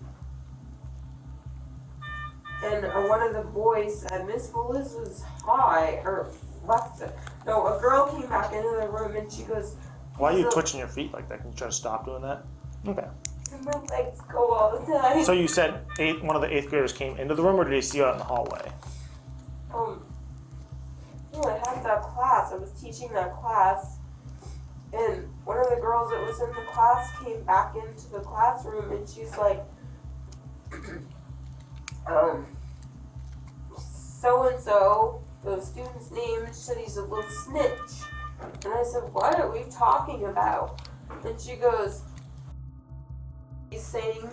one of the boys said Miss Melissa's high or left it. No, a girl came back into the room and she goes, Why are you twitching your feet like that? Can you try to stop doing that? Okay. my legs go all the time. So you said one of the 8th graders came into the room, or did he see you out in the hallway? No, I had that class. I was teaching that class, and one of the girls that was in the class came back into the classroom, and she's like, so-and-so, the student's name, said he's a little snitch. And I said, what are we talking about? And she goes, he's saying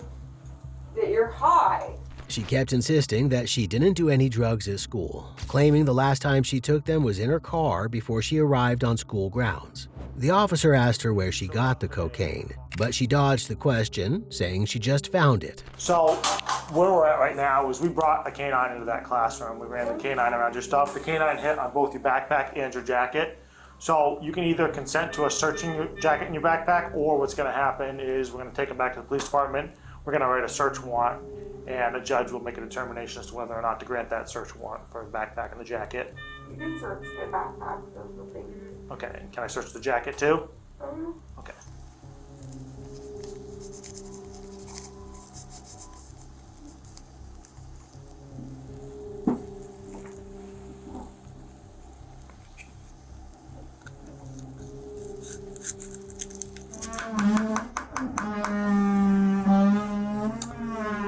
that you're high. She kept insisting that she didn't do any drugs at school, claiming the last time she took them was in her car before she arrived on school grounds. The officer asked her where she got the cocaine, but she dodged the question, saying she just found it. So where we're at right now is we brought a canine into that classroom. We ran the canine around your stuff. The canine hit on both your backpack and your jacket. So you can either consent to us searching your jacket and your backpack, or what's going to happen is we're going to take it back to the police department. We're going to write a search warrant, and a judge will make a determination as to whether or not to grant that search warrant for the backpack and the jacket. You can search the backpack, there's nothing. Okay, and can I search the jacket too? Okay.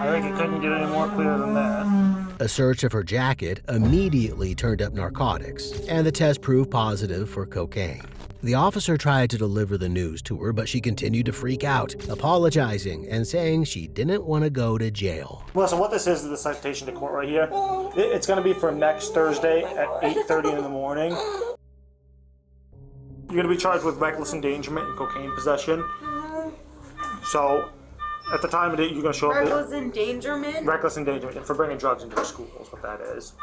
I think it couldn't get any more clear than that. A search of her jacket immediately turned up narcotics, and the test proved positive for cocaine. The officer tried to deliver the news to her, but she continued to freak out, apologizing and saying she didn't want to go to jail. Well, so what this is the citation to court right here. It's going to be for next Thursday at 8:30 in the morning. You're going to be charged with reckless endangerment and cocaine possession. So, at the time of it, you're going to show up. Reckless endangerment? Reckless endangerment for bringing drugs into the school is what that is.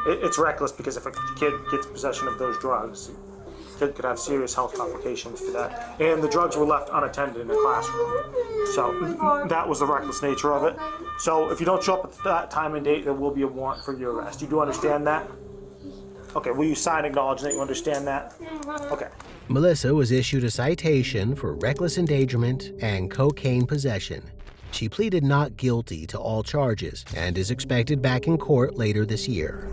It's reckless because if a kid gets possession of those drugs, the kid could have serious health complications for that. And the drugs were left unattended in the classroom. So that was the reckless nature of it. So if you don't show up at that time and date, there will be a warrant for your arrest. You do understand that? Okay, will you sign acknowledging that you understand that? Okay. Melissa was issued a citation for reckless endangerment and cocaine possession. She pleaded not guilty to all charges and is expected back in court later this year.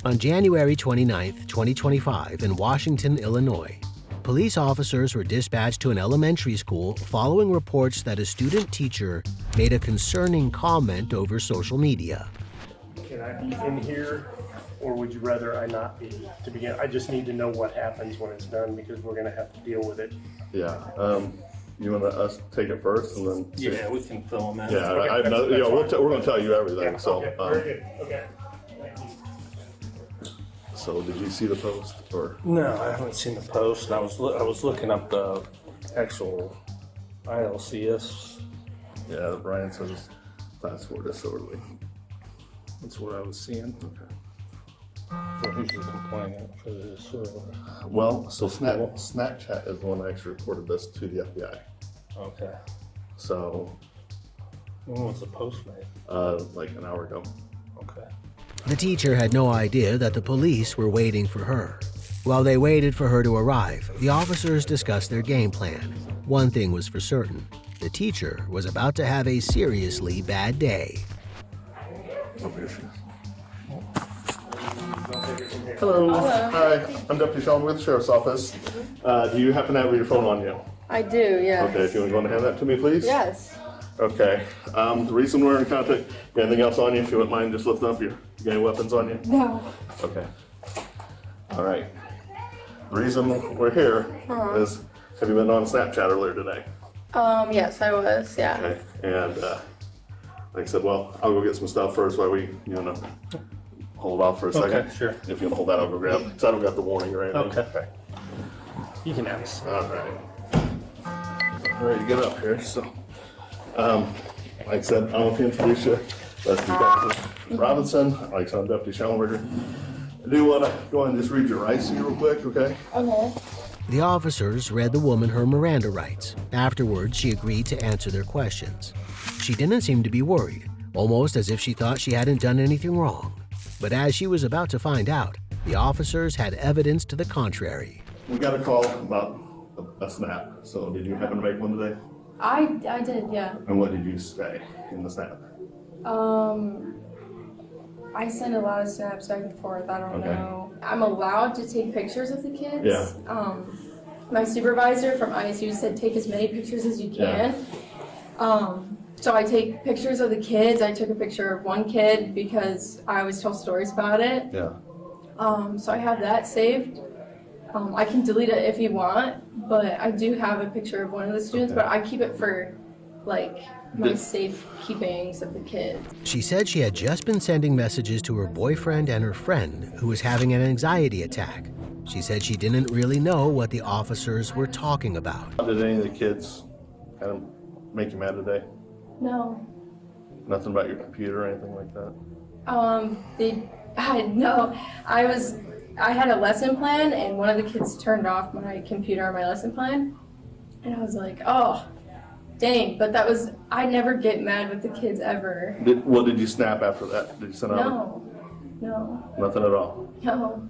On January 29, 2025, in Washington, Illinois, police officers were dispatched to an elementary school following reports that a student teacher made a concerning comment over social media. Can I be in here, or would you rather I not be to begin? I just need to know what happens when it's done because we're going to have to deal with it. Yeah. You want us to take it first and then? Yeah, we can fill them in. Yeah, Okay, I know. that's We're fine. going to tell you everything. Yeah, So. okay, very good. Okay. Thank you. So did you see the post or? No, I haven't seen the post. I was looking up the actual ILCS. Yeah, Brian says passport disorderly. That's what I was seeing. Okay. Well, who's the complainant for this? Well, so Snapchat is the one that actually reported this to the FBI. Okay. So. When was the post made? Like an hour ago. Okay. The teacher had no idea that the police were waiting for her. While they waited for her to arrive, the officers discussed their game plan. One thing was for certain: the teacher was about to have a seriously bad day. Oh, here she is. Hello. Hi, I'm Deputy Sean with the Sheriff's Office. Do you happen to have your phone on you? I do, yeah. Okay, if you want to go and hand that to me, please. Yes. Okay. The reason we're in contact, anything else on you, if you wouldn't mind, just lift up you got any weapons on you? No. Okay. All right. The reason we're here is, have you been on Snapchat earlier today? Yes, I was, yeah. Okay. And like I said, well, I'll go get some stuff first while we, hold off for a second. Okay, sure. If you want to hold that, I'll go grab, because I don't got the warning or anything. Okay. You can have us. All right. Ready to get up here, so. Like I said, I don't know if you introduce you, but Detective Robinson, like I said, I'm Deputy Schellenberger. I do want to go ahead and just read your rights here real quick, okay? Okay. The officers read the woman her Miranda rights. Afterwards, she agreed to answer their questions. She didn't seem to be worried, almost as if she thought she hadn't done anything wrong. But as she was about to find out, the officers had evidence to the contrary. We got a call about a snap, so did you happen to make one today? I did, yeah. And what did you say in the snap? I send a lot of snaps back and forth, I don't Okay. know. I'm allowed to take pictures of the kids. Yeah. My supervisor from ISU said take as many pictures as you can. So I take pictures of the kids. I took a picture of one kid because I always tell stories about it. Yeah. So I have that saved. I can delete it if you want, but I do have a picture of one of the students, but I keep it for like my safe keepings of the kids. She said she had just been sending messages to her boyfriend and her friend who was having an anxiety attack. She said she didn't really know what the officers were talking about. Did any of the kids kind of make you mad today? No. Nothing about your computer or anything like that? I had a lesson plan and one of the kids turned off my computer on my lesson plan. And I was like, oh, dang, but I never get mad with the kids ever. What did you snap after that? Did you send out? No. Nothing at all? No.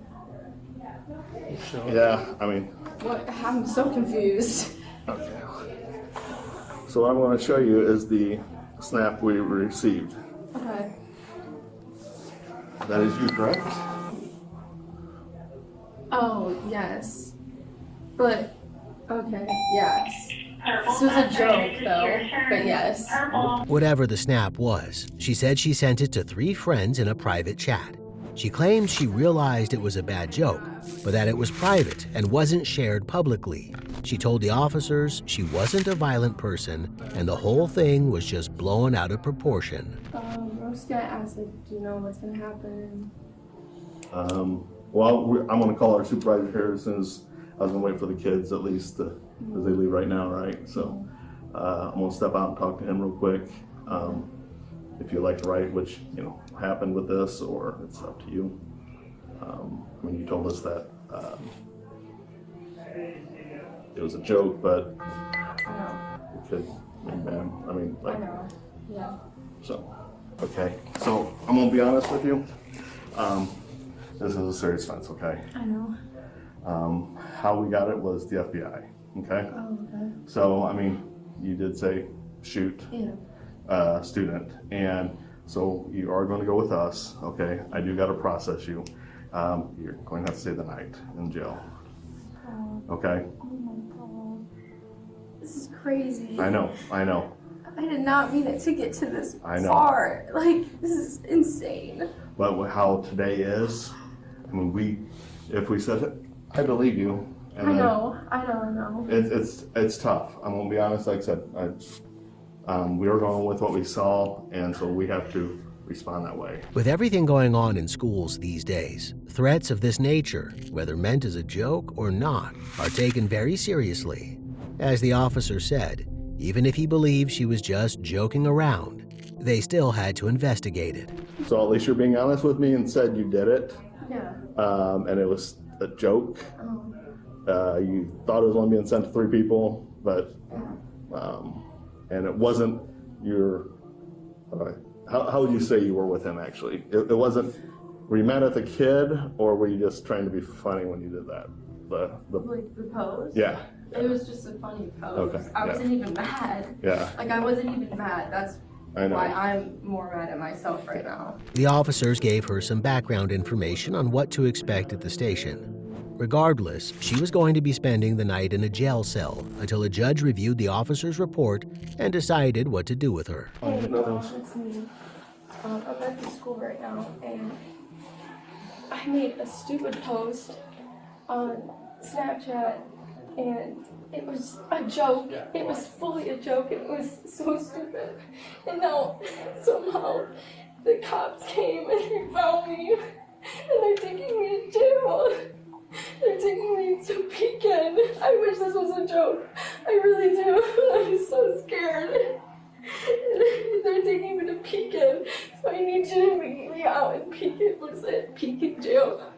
Yeah, I mean. What? I'm so confused. Okay. So what I'm going to show you is the snap we received. Okay. That is you, correct? Oh, yes. But, okay, yes. This was a joke, though, but yes. Whatever the snap was, she said she sent it to 3 friends in a private chat. She claimed she realized it was a bad joke, but that it was private and wasn't shared publicly. She told the officers she wasn't a violent person and the whole thing was just blown out of proportion. I'm just gonna ask, like, do you know what's gonna happen? Well, I'm going to call our supervisor here as soon as I was going to wait for the kids at least as they leave right now, right? So I'm going to step out and talk to him real quick. If you'd like to write which, happened with this, or it's up to you. I mean, you told us that it was a joke, but it could be bad. I mean, like, I know, yeah. So, okay. So I'm going to be honest with you. This is a serious offense, okay? I know. How we got it was the FBI, okay? Oh, okay. So, I mean, you did say shoot student, and so you are going to go with us, okay? I do got to process you. You're going to have to stay the night in jail, okay? Oh my God. This is crazy. I know. I did not mean it to get to this I know. far. Like, this is insane. But how today is, I mean, if we said it, I believe you. And I know. It's tough. I'm gonna be honest. Like I said, we were going with what we saw, and so we have to respond that way. With everything going on in schools these days, threats of this nature, whether meant as a joke or not, are taken very seriously. As the officer said, even if he believed she was just joking around, they still had to investigate it. So at least you're being honest with me and said you did it. Yeah. And it was a joke. You thought it was only being sent to 3 people, but and it wasn't your. How would you say you were with him actually? It wasn't. Were you mad at the kid, or were you just trying to be funny when you did that? Like the pose? Yeah. It was just a funny pose. Okay, I yeah. wasn't even mad. Yeah. Like, I wasn't even mad. That's I know. why I'm more mad at myself right now. The officers gave her some background information on what to expect at the station. Regardless, she was going to be spending the night in a jail cell until a judge reviewed the officer's report and decided what to do with her. Hey, it's me. I'm at the school right now, and I made a stupid post on Snapchat, and it was a joke. It was fully a joke. It was so stupid. And now, somehow, the cops came and they found me, and they're taking me to jail. They're taking me to Pekin. I wish this was a joke. I really do. I'm so scared. They're taking me to Pekin, so I need you to meet me out in Pekin. What's it? Pekin jail.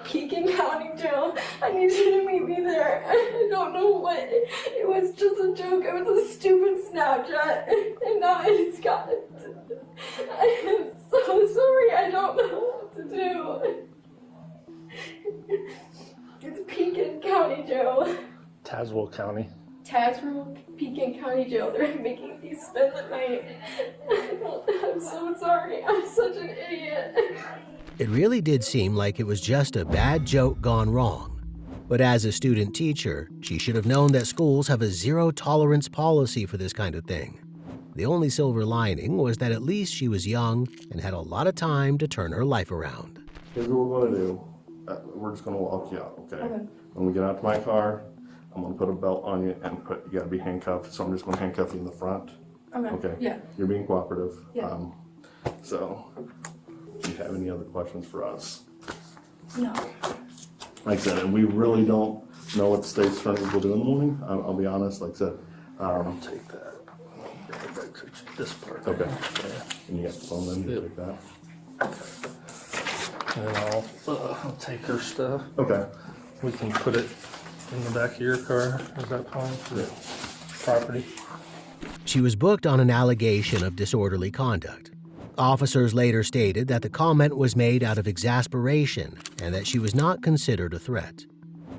Pekin County Jail. I need you to meet me there. I don't know what. It was just a joke. It was a stupid Snapchat, and now it's got it. I am so sorry. I don't know what to do. It's Pekin County Jail. Tazewell County. Tazewell, Pekin County Jail. They're making me spend the night. I'm so sorry. I'm such an idiot. It really did seem like it was just a bad joke gone wrong. But as a student teacher, she should have known that schools have a zero-tolerance policy for this kind of thing. The only silver lining was that at least she was young and had a lot of time to turn her life around. Here's what we're going to do. we're just gonna walk you out, okay? Okay. When we get out to my car, I'm gonna put a belt on you and you gotta be handcuffed, so I'm just gonna handcuff you in the front. Okay. Okay? Yeah. You're being cooperative. Yeah. So, do you have any other questions for us? No. Like I said, and we really don't know what the state's attorney will do in the morning. I'll be honest, like I said. I'll take that. This part. Okay. And you got the phone then, you take that. And I'll take her stuff. Okay. We can put it in the back of your car. Is that fine for property? She was booked on an allegation of disorderly conduct. Officers later stated that the comment was made out of exasperation and that she was not considered a threat.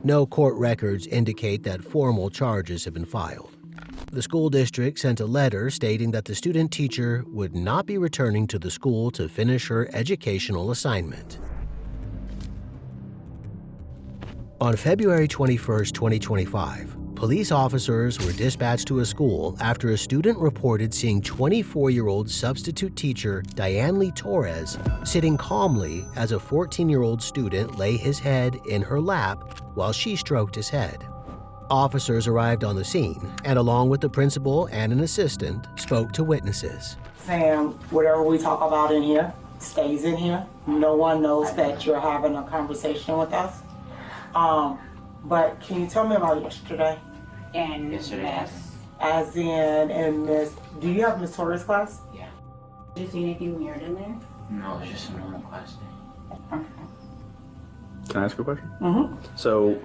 No court records indicate that formal charges have been filed. The school district sent a letter stating that the student teacher would not be returning to the school to finish her educational assignment. On February 21, 2025, police officers were dispatched to a school after a student reported seeing 24-year-old substitute teacher Diane Lee Torres sitting calmly as a 14-year-old student lay his head in her lap while she stroked his head. Officers arrived on the scene and, along with the principal and an assistant, spoke to witnesses. Sam, whatever we talk about in here stays in here. No one knows that you're having a conversation with us. But can you tell me about yesterday? And yesterday, as in Miss, do you have Miss Torres' class? Yeah. Did you see anything weird in there? No, it's just a normal class day. Can I ask a question? Mm-hmm. So,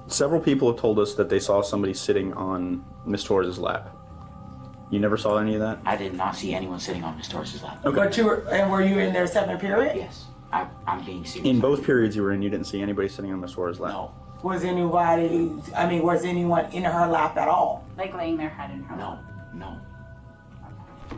several people have told us that they saw somebody sitting on Miss Torres' lap. You never saw any of that? I did not see anyone sitting on Miss Torres' lap. Okay. But were you in their 7th period? Yes. I'm being serious. In both periods you were in, you didn't see anybody sitting on Miss Torres' lap? No. Was anyone in her lap at all? Like laying their head in her lap? No.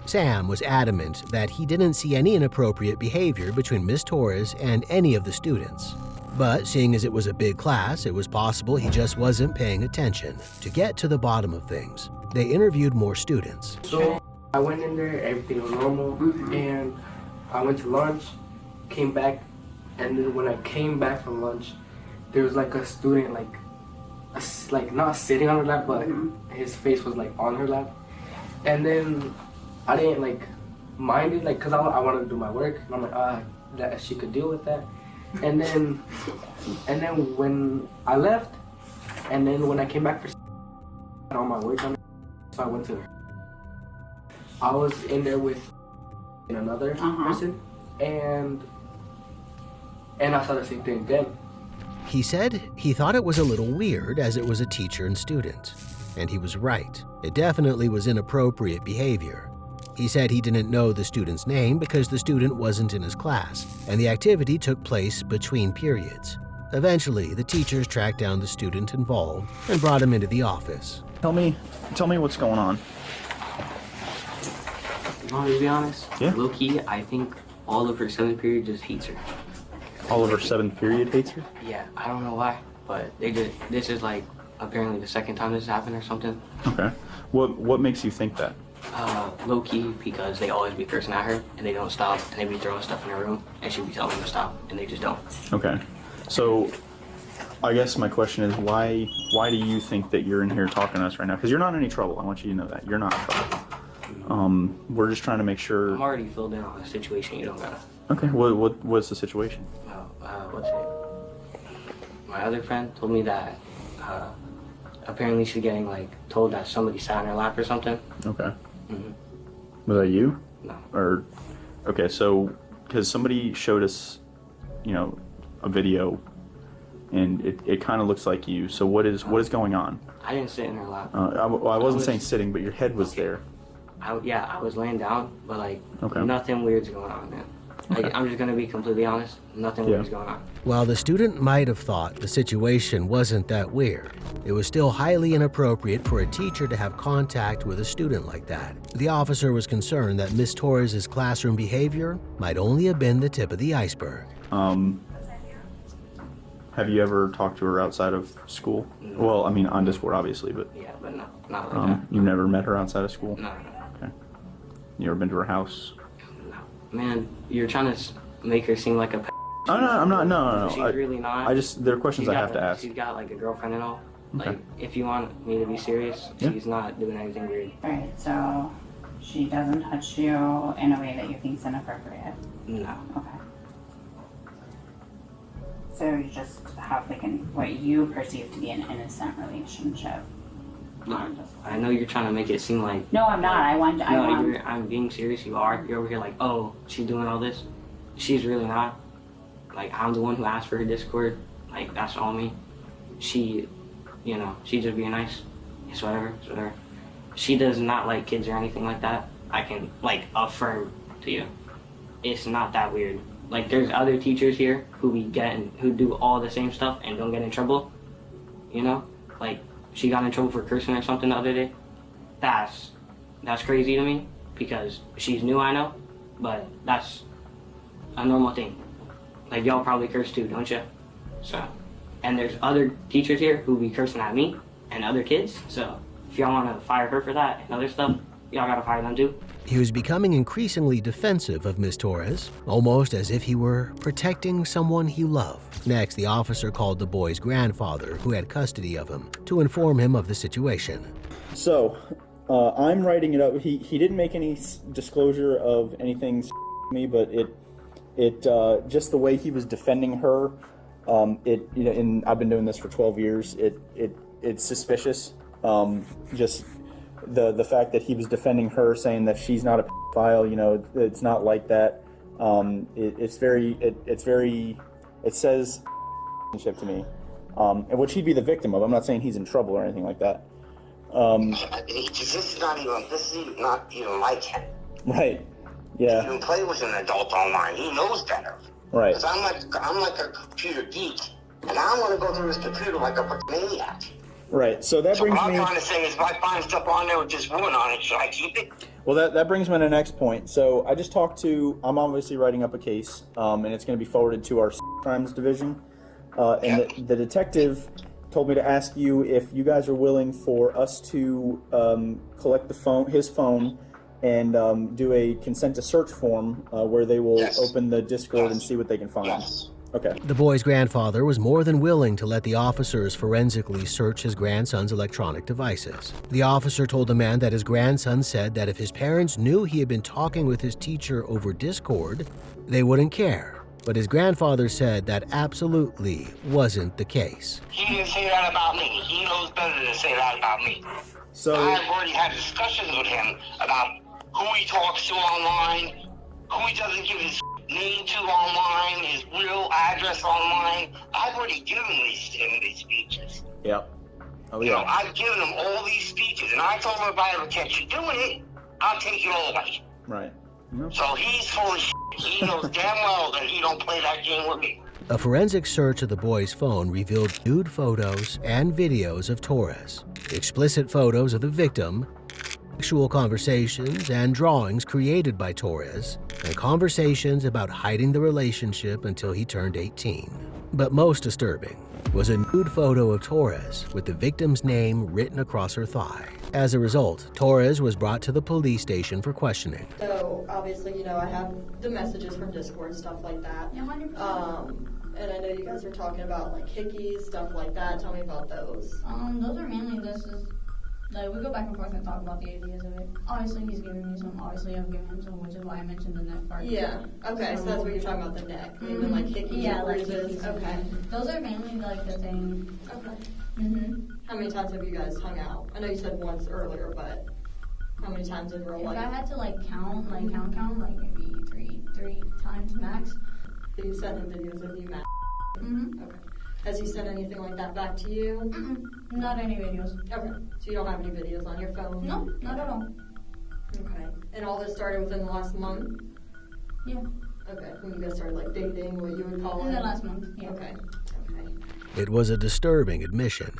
Sam was adamant that he didn't see any inappropriate behavior between Miss Torres and any of the students. But seeing as it was a big class, it was possible he just wasn't paying attention. To get to the bottom of things, they interviewed more students. So I went in there, everything was normal, and I went to lunch, came back, and then when I came back from lunch, there was like a student like not sitting on her lap, but his face was like on her lap. And then I didn't like mind it, like, cause I wanted to do my work, and I'm like, that she could deal with that. And then when I left, and then when I came back for all my work on it, so I went to her. I was in there with another person, and I saw the same thing again. He said he thought it was a little weird as it was a teacher and student. And he was right. It definitely was inappropriate behavior. He said he didn't know the student's name because the student wasn't in his class, and the activity took place between periods. Eventually, the teachers tracked down the student involved and brought him into the office. Tell me what's going on. You want me to be honest? Yeah. Low key, I think all of her 7th period just hates her. All of her 7th period hates her? Yeah, I don't know why, but this is like apparently the 2nd time this has happened or something. Okay. What makes you think that? Low key, because they always be cursing at her and they don't stop, and they be throwing stuff in her room and she'll be telling them to stop and they just don't. Okay. So I guess my question is why do you think that you're in here talking to us right now? Because you're not in any trouble. I want you to know that. You're not in trouble. We're just trying to make sure. I'm already filled in on the situation, you don't gotta. Okay, what's the situation? What's it? My other friend told me that apparently she's getting like told that somebody sat on her lap or something. Okay. Mm-hmm. Was that you? No. Or, okay, so, because somebody showed us, a video, and it kind of looks like you. So what is going on? I didn't sit in her lap. I wasn't saying sitting, but your head was there. I was laying down, but like Okay. nothing weird's going on, man. Like, I'm just gonna be completely honest. Nothing weird's going on. While the student might have thought the situation wasn't that weird, it was still highly inappropriate for a teacher to have contact with a student like that. The officer was concerned that Miss Torres' classroom behavior might only have been the tip of the iceberg. Have you ever talked to her outside of school? No. Well, I mean, on Discord, obviously, but Yeah, but no, not like that. you've never met her outside of school? No. Okay. You ever been to her house? Man, you're trying to make her seem like a I'm not. No. She's really not. I just there are questions I have to ask. She's got like a girlfriend and all. Okay. Like, if you want me to be serious, Yeah. she's not doing anything weird. Right, so she doesn't touch you in a way that you think is inappropriate? No. Okay. So you just have like what you perceive to be an innocent relationship? I know you're trying to make it seem like. No, I'm not. I'm being serious. You are. You're over here like, oh, she's doing all this. She's really not. Like, I'm the one who asked for her Discord. Like, that's all me. She, she just being nice. It's whatever. It's whatever. She does not like kids or anything like that. I can like affirm to you. It's not that weird. Like, there's other teachers here who who do all the same stuff and don't get in trouble. Like, she got in trouble for cursing or something the other day. That's crazy to me because she's new, I know, but that's a normal thing. Like, y'all probably curse too, don't you? So, and there's other teachers here who be cursing at me and other kids. So, if y'all want to fire her for that and other stuff, y'all gotta fire them too. He was becoming increasingly defensive of Ms. Torres, almost as if he were protecting someone he loved. Next, the officer called the boy's grandfather, who had custody of him, to inform him of the situation. So, I'm writing it up. He didn't make any disclosure of anything to me, but it just the way he was defending her. And I've been doing this for 12 years. It's suspicious. Just the fact that he was defending her, saying that she's not a pedophile. It's not like that. It says to me, and which he'd be the victim of. I'm not saying he's in trouble or anything like that. This is not even like him. Right. Yeah. He can play with an adult online. He knows better. Right. Because I'm like a computer geek, and I want to go through his computer like a maniac. Right. So that brings what me. I'm trying to say is, if I find stuff on there with this woman on it, should I keep it? Well, that brings me to the next point. So I just talked to. I'm obviously writing up a case, and it's going to be forwarded to our crimes division. And the detective told me to ask you if you guys are willing for us to collect his phone, and do a consent to search form where they will open the Discord and see what they can find. Yes. Okay. The boy's grandfather was more than willing to let the officers forensically search his grandson's electronic devices. The officer told the man that his grandson said that if his parents knew he had been talking with his teacher over Discord, they wouldn't care. But his grandfather said that absolutely wasn't the case. He didn't say that about me. He knows better than to say that about me. So I've already had discussions with him about who he talks to online, who he doesn't give his name to online, his real address online. I've already given him these speeches. Yep. Oh yeah. I've given him all these speeches, and I told him if I ever catch you doing it, I'll take it all away. Right. So he's full of shit. He knows damn well that he don't play that game with me. A forensic search of the boy's phone revealed nude photos and videos of Torres, explicit photos of the victim, sexual conversations and drawings created by Torres, and conversations about hiding the relationship until he turned 18. But most disturbing was a nude photo of Torres with the victim's name written across her thigh. As a result, Torres was brought to the police station for questioning. So obviously, I have the messages from Discord, stuff like that. Yeah, 100%. And I know you guys are talking about like hickeys, stuff like that. Tell me about those. Those are mainly like we go back and forth and talk about the ideas of it. Obviously he's giving me some, obviously I'm giving him some, which is why I mentioned the neck part. Yeah, okay, so that's what you're talking about, the neck. Even like hickeys yeah, or like bruises. hickeys. Okay. Those are mainly like the thing. Okay. How many times have you guys hung out? I know you said once earlier, but how many times in real If life? I had to count, maybe three times max. Did you send him videos of you, Matt? Mm-hmm. Okay. Has he said anything like that back to you? Mm-mm. Not any videos. Okay. So you don't have any videos on your phone? No, not at all. Okay. And all this started within the last month? Yeah. Okay. When you guys started dating, what you would call it? In the last month, yeah. Okay. It was a disturbing admission,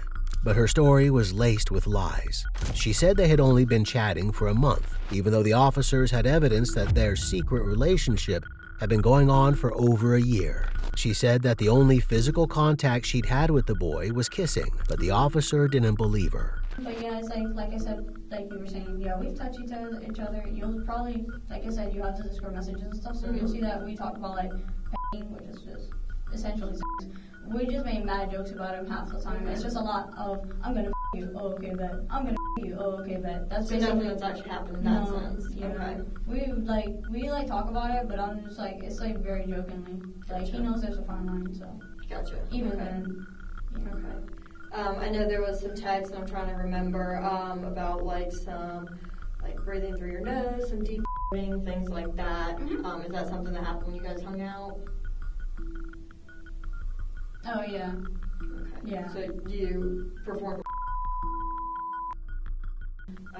but her story was laced with lies. She said they had only been chatting for a month, even though the officers had evidence that their secret relationship had been going on for over a year. She said that the only physical contact she'd had with the boy was kissing, but the officer didn't believe her. But yeah, it's like I said, like you were saying, yeah, we've touched each other. You'll probably, like I said, you have the Discord messages and stuff, so you'll see that we talk about which is just essentially sex. We just made mad jokes about him half the time. It's just a lot of, I'm gonna you, oh okay, bet. I'm gonna you, oh okay, bet. That's So basically nothing that's actually happened in that sense. Yeah. Okay. We talk about it, but I'm just like, it's like very jokingly. Like, he knows there's a fine line, so. Gotcha. Even Okay. then. Yeah. Okay. I know there was some text, and I'm trying to remember, about like some, like breathing through your nose, some deep things like that. Is that something that happened when you guys hung out? Oh yeah. Okay. Yeah. So you performed.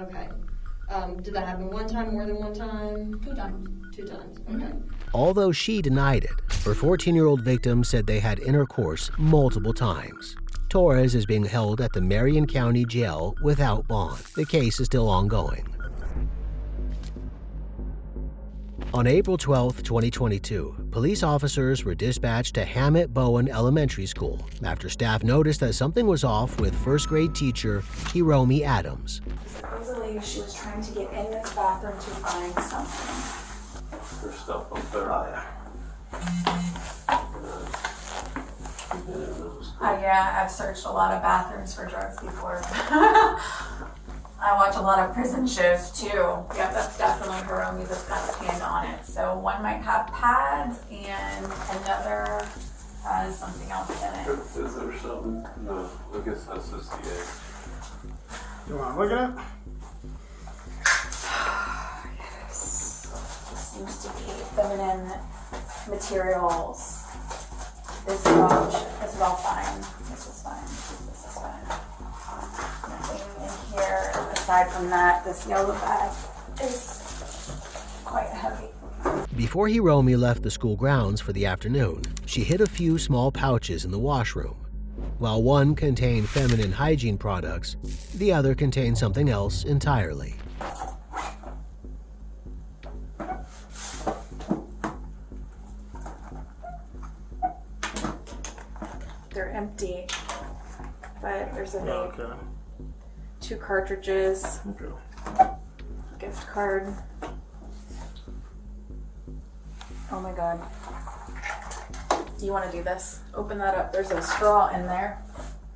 Okay. Did that happen one time, more than one time? 2 times. 2 times. Okay. Although she denied it, her 14-year-old victim said they had intercourse multiple times. Torres is being held at the Marion County Jail without bond. The case is still ongoing. On April 12, 2022, police officers were dispatched to Hammett Bowen Elementary School after staff noticed that something was off with first-grade teacher Hiromi Adams. Supposedly, she was trying to get in this bathroom to find something. There's stuff up there. Yeah, I've searched a lot of bathrooms for drugs before. I watch a lot of prison shows too. Yeah, that's definitely Hiromi's that's got a hand on it. So one might have pads and another has something else in it. Is there something? No, I guess that's just the egg. You want to look at it? Yes. Seems to be feminine materials. This is all fine. This is fine. This is fine. Nothing in here aside from that. This yellow bag is quite heavy. Before Hiromi left the school grounds for the afternoon, she hid a few small pouches in the washroom. While one contained feminine hygiene products, the other contained something else entirely. They're empty, but there's a vape. Okay. 2 cartridges. Okay. Gift card. Oh my god. Do you want to do this? Open that up. There's a straw in there.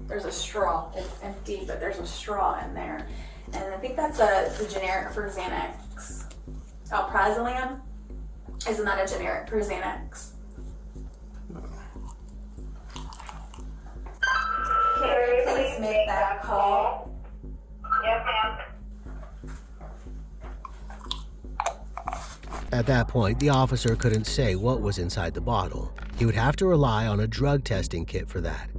There's a straw. It's empty, but there's a straw in there. And I think that's the generic for Xanax. Alprazolam? Isn't that a generic for Xanax? Can you please make that call? Yes, ma'am. At that point, the officer couldn't say what was inside the bottle. He would have to rely on a drug testing kit for that.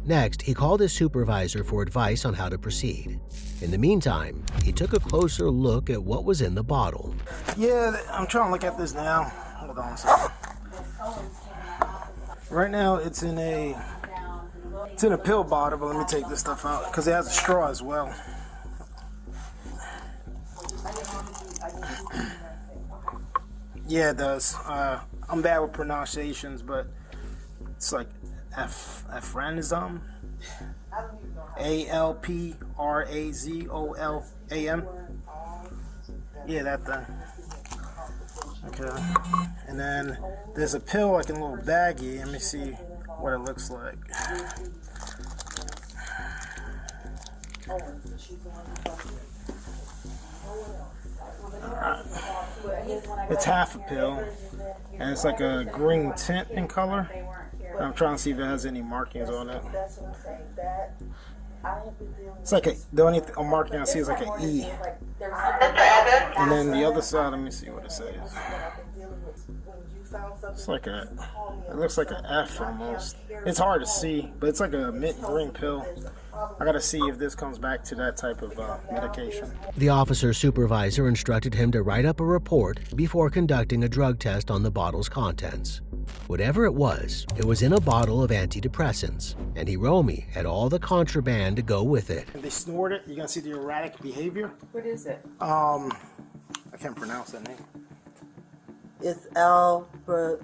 Next, he called his supervisor for advice on how to proceed. In the meantime, he took a closer look at what was in the bottle. Yeah, I'm trying to look at this now. Hold on a second. Right now, it's in a pill bottle, but let me take this stuff out because it has a straw as well. Yeah, it does. I'm bad with pronunciations, but it's like Afranazam. ALPRAZOLAM. Yeah, that thing. Okay. And then there's a pill like in a little baggie. Let me see what it looks like. It's half a pill, and it's like a green tint in color. I'm trying to see if it has any markings on it. It's like the only marking I see is like an E. And then the other side, let me see what it says. It's like it looks like an F almost. It's hard to see, but it's like a mint green pill. I gotta see if this comes back to that type of medication. The officer's supervisor instructed him to write up a report before conducting a drug test on the bottle's contents. Whatever it was in a bottle of antidepressants, and Hiromi had all the contraband to go with it. If they snort it, you're gonna see the erratic behavior. What is it? I can't pronounce that name. It's alprazolam.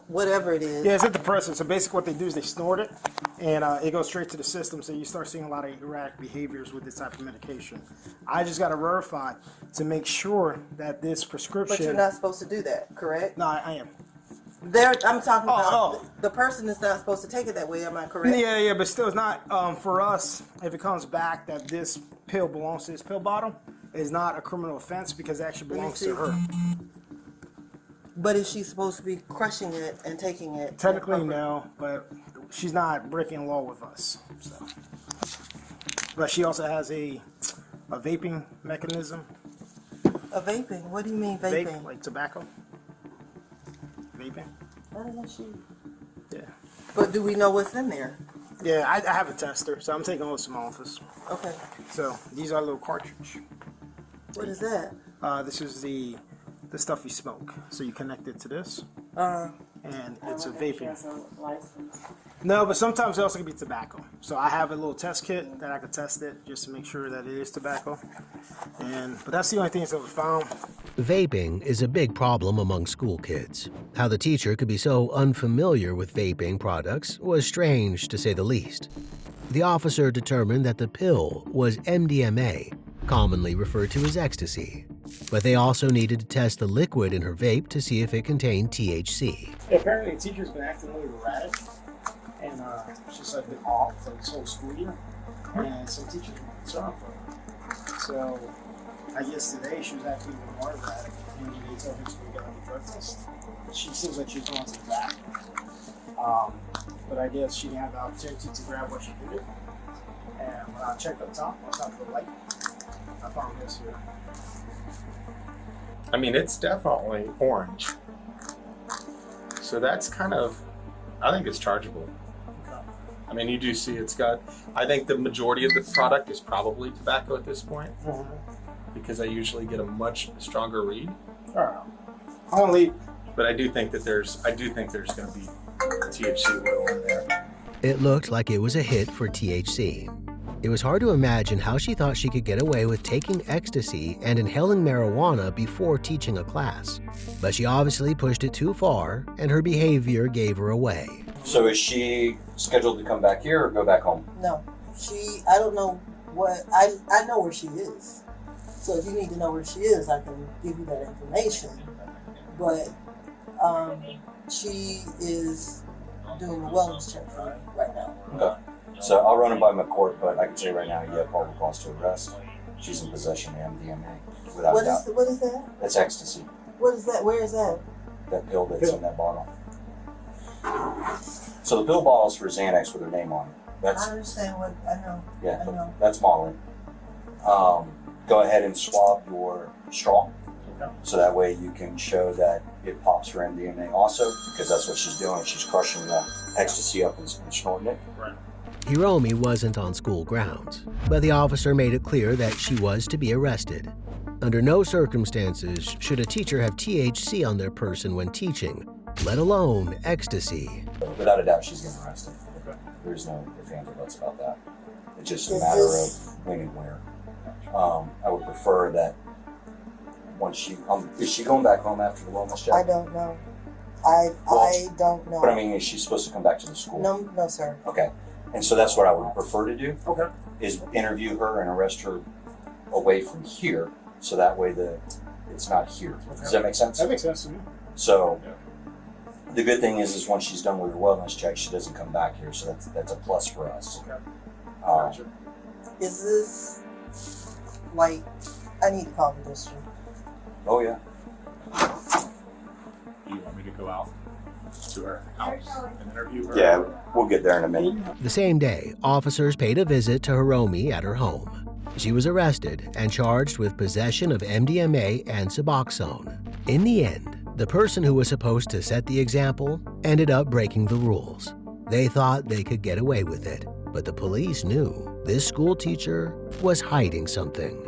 whatever it is. Yeah, it's at the person. So basically what they do is they snort it, and it goes straight to the system, so you start seeing a lot of erratic behaviors with this type of medication. I just got to verify to make sure that this prescription... But you're not supposed to do that, correct? No, I am. I'm talking about the person is not supposed to take it that way, am I correct? Yeah, but still it's not, for us, if it comes back that this pill belongs to this pill bottle, it's not a criminal offense because it actually belongs to her. But is she supposed to be crushing it and taking it? Technically, no, but she's not breaking law with us. So. But she also has a vaping mechanism. A vaping? What do you mean vaping? Vape, like tobacco. Vaping. I don't know she. Yeah. But do we know what's in there? Yeah, I have a tester, so I'm taking those to my office. Okay. So these are a little cartridge. What is that? This is the stuff you smoke. So you connect it to this, and it's a vaping. No, but sometimes it also can be tobacco. So I have a little test kit that I can test it just to make sure that it is tobacco. But that's the only things that we found. Vaping is a big problem among school kids. How the teacher could be so unfamiliar with vaping products was strange, to say the least. The officer determined that the pill was MDMA, commonly referred to as ecstasy. But they also needed to test the liquid in her vape to see if it contained THC. Apparently the teacher's been acting a little erratic, and she's like been off for this whole school year, and some teachers were concerned for her. So I guess today she was acting even more erratic, and they told her to go get a drug test. She seems like she's going to the back. But I guess she didn't have the opportunity to grab what she needed. And when I checked up top of the light, I found this here. I mean, it's definitely orange. So that's kind of, I think it's chargeable. I mean, you do see it's got, I think the majority of the product is probably tobacco at this point, because I usually get a much stronger read. But I do think that there's going to be THC oil in there. It looked like it was a hit for THC. It was hard to imagine how she thought she could get away with taking ecstasy and inhaling marijuana before teaching a class. But she obviously pushed it too far, and her behavior gave her away. So is she scheduled to come back here or go back home? No. I don't know I know where she is. So if you need to know where she is, I can give you that information. But she is doing a wellness check for me right now. Okay. So I'll run it by my court, but I can say right now, yeah, probable cause to arrest. She's in possession of MDMA, without a doubt. What is that? That's ecstasy. What is that? Where is that? That pill that's in that bottle. So the pill bottle is for Xanax with her name on it. I understand what I know. Yeah, I know. that's Molly. Go ahead and swab your straw, so that way you can show that it pops for MDMA also, because that's what she's doing. She's crushing the ecstasy up and snorting it. Right. Hiromi wasn't on school grounds, but the officer made it clear that she was to be arrested. Under no circumstances should a teacher have THC on their person when teaching, let alone ecstasy. Without a doubt, she's getting arrested. There's no ifs, ands, or buts about that. It's just a matter of when and where. I would prefer that once she is she going back home after the wellness check? I don't know. I don't know. But I mean, is she supposed to come back to the school? No, sir. Okay. And so that's what I would prefer to do. Okay. Is interview her and arrest her away from here, so that way it's not here. Okay. Does that make sense? That makes sense to me. So the good thing is once she's done with her wellness check, she doesn't come back here. So that's a plus for us. Okay. Is this like I need to call the district? Oh yeah. Do you want me to go out to her house and interview her? Yeah, we'll get there in a minute. The same day, officers paid a visit to Hiromi at her home. She was arrested and charged with possession of MDMA and Suboxone. In the end, the person who was supposed to set the example ended up breaking the rules. They thought they could get away with it, but the police knew this school teacher was hiding something.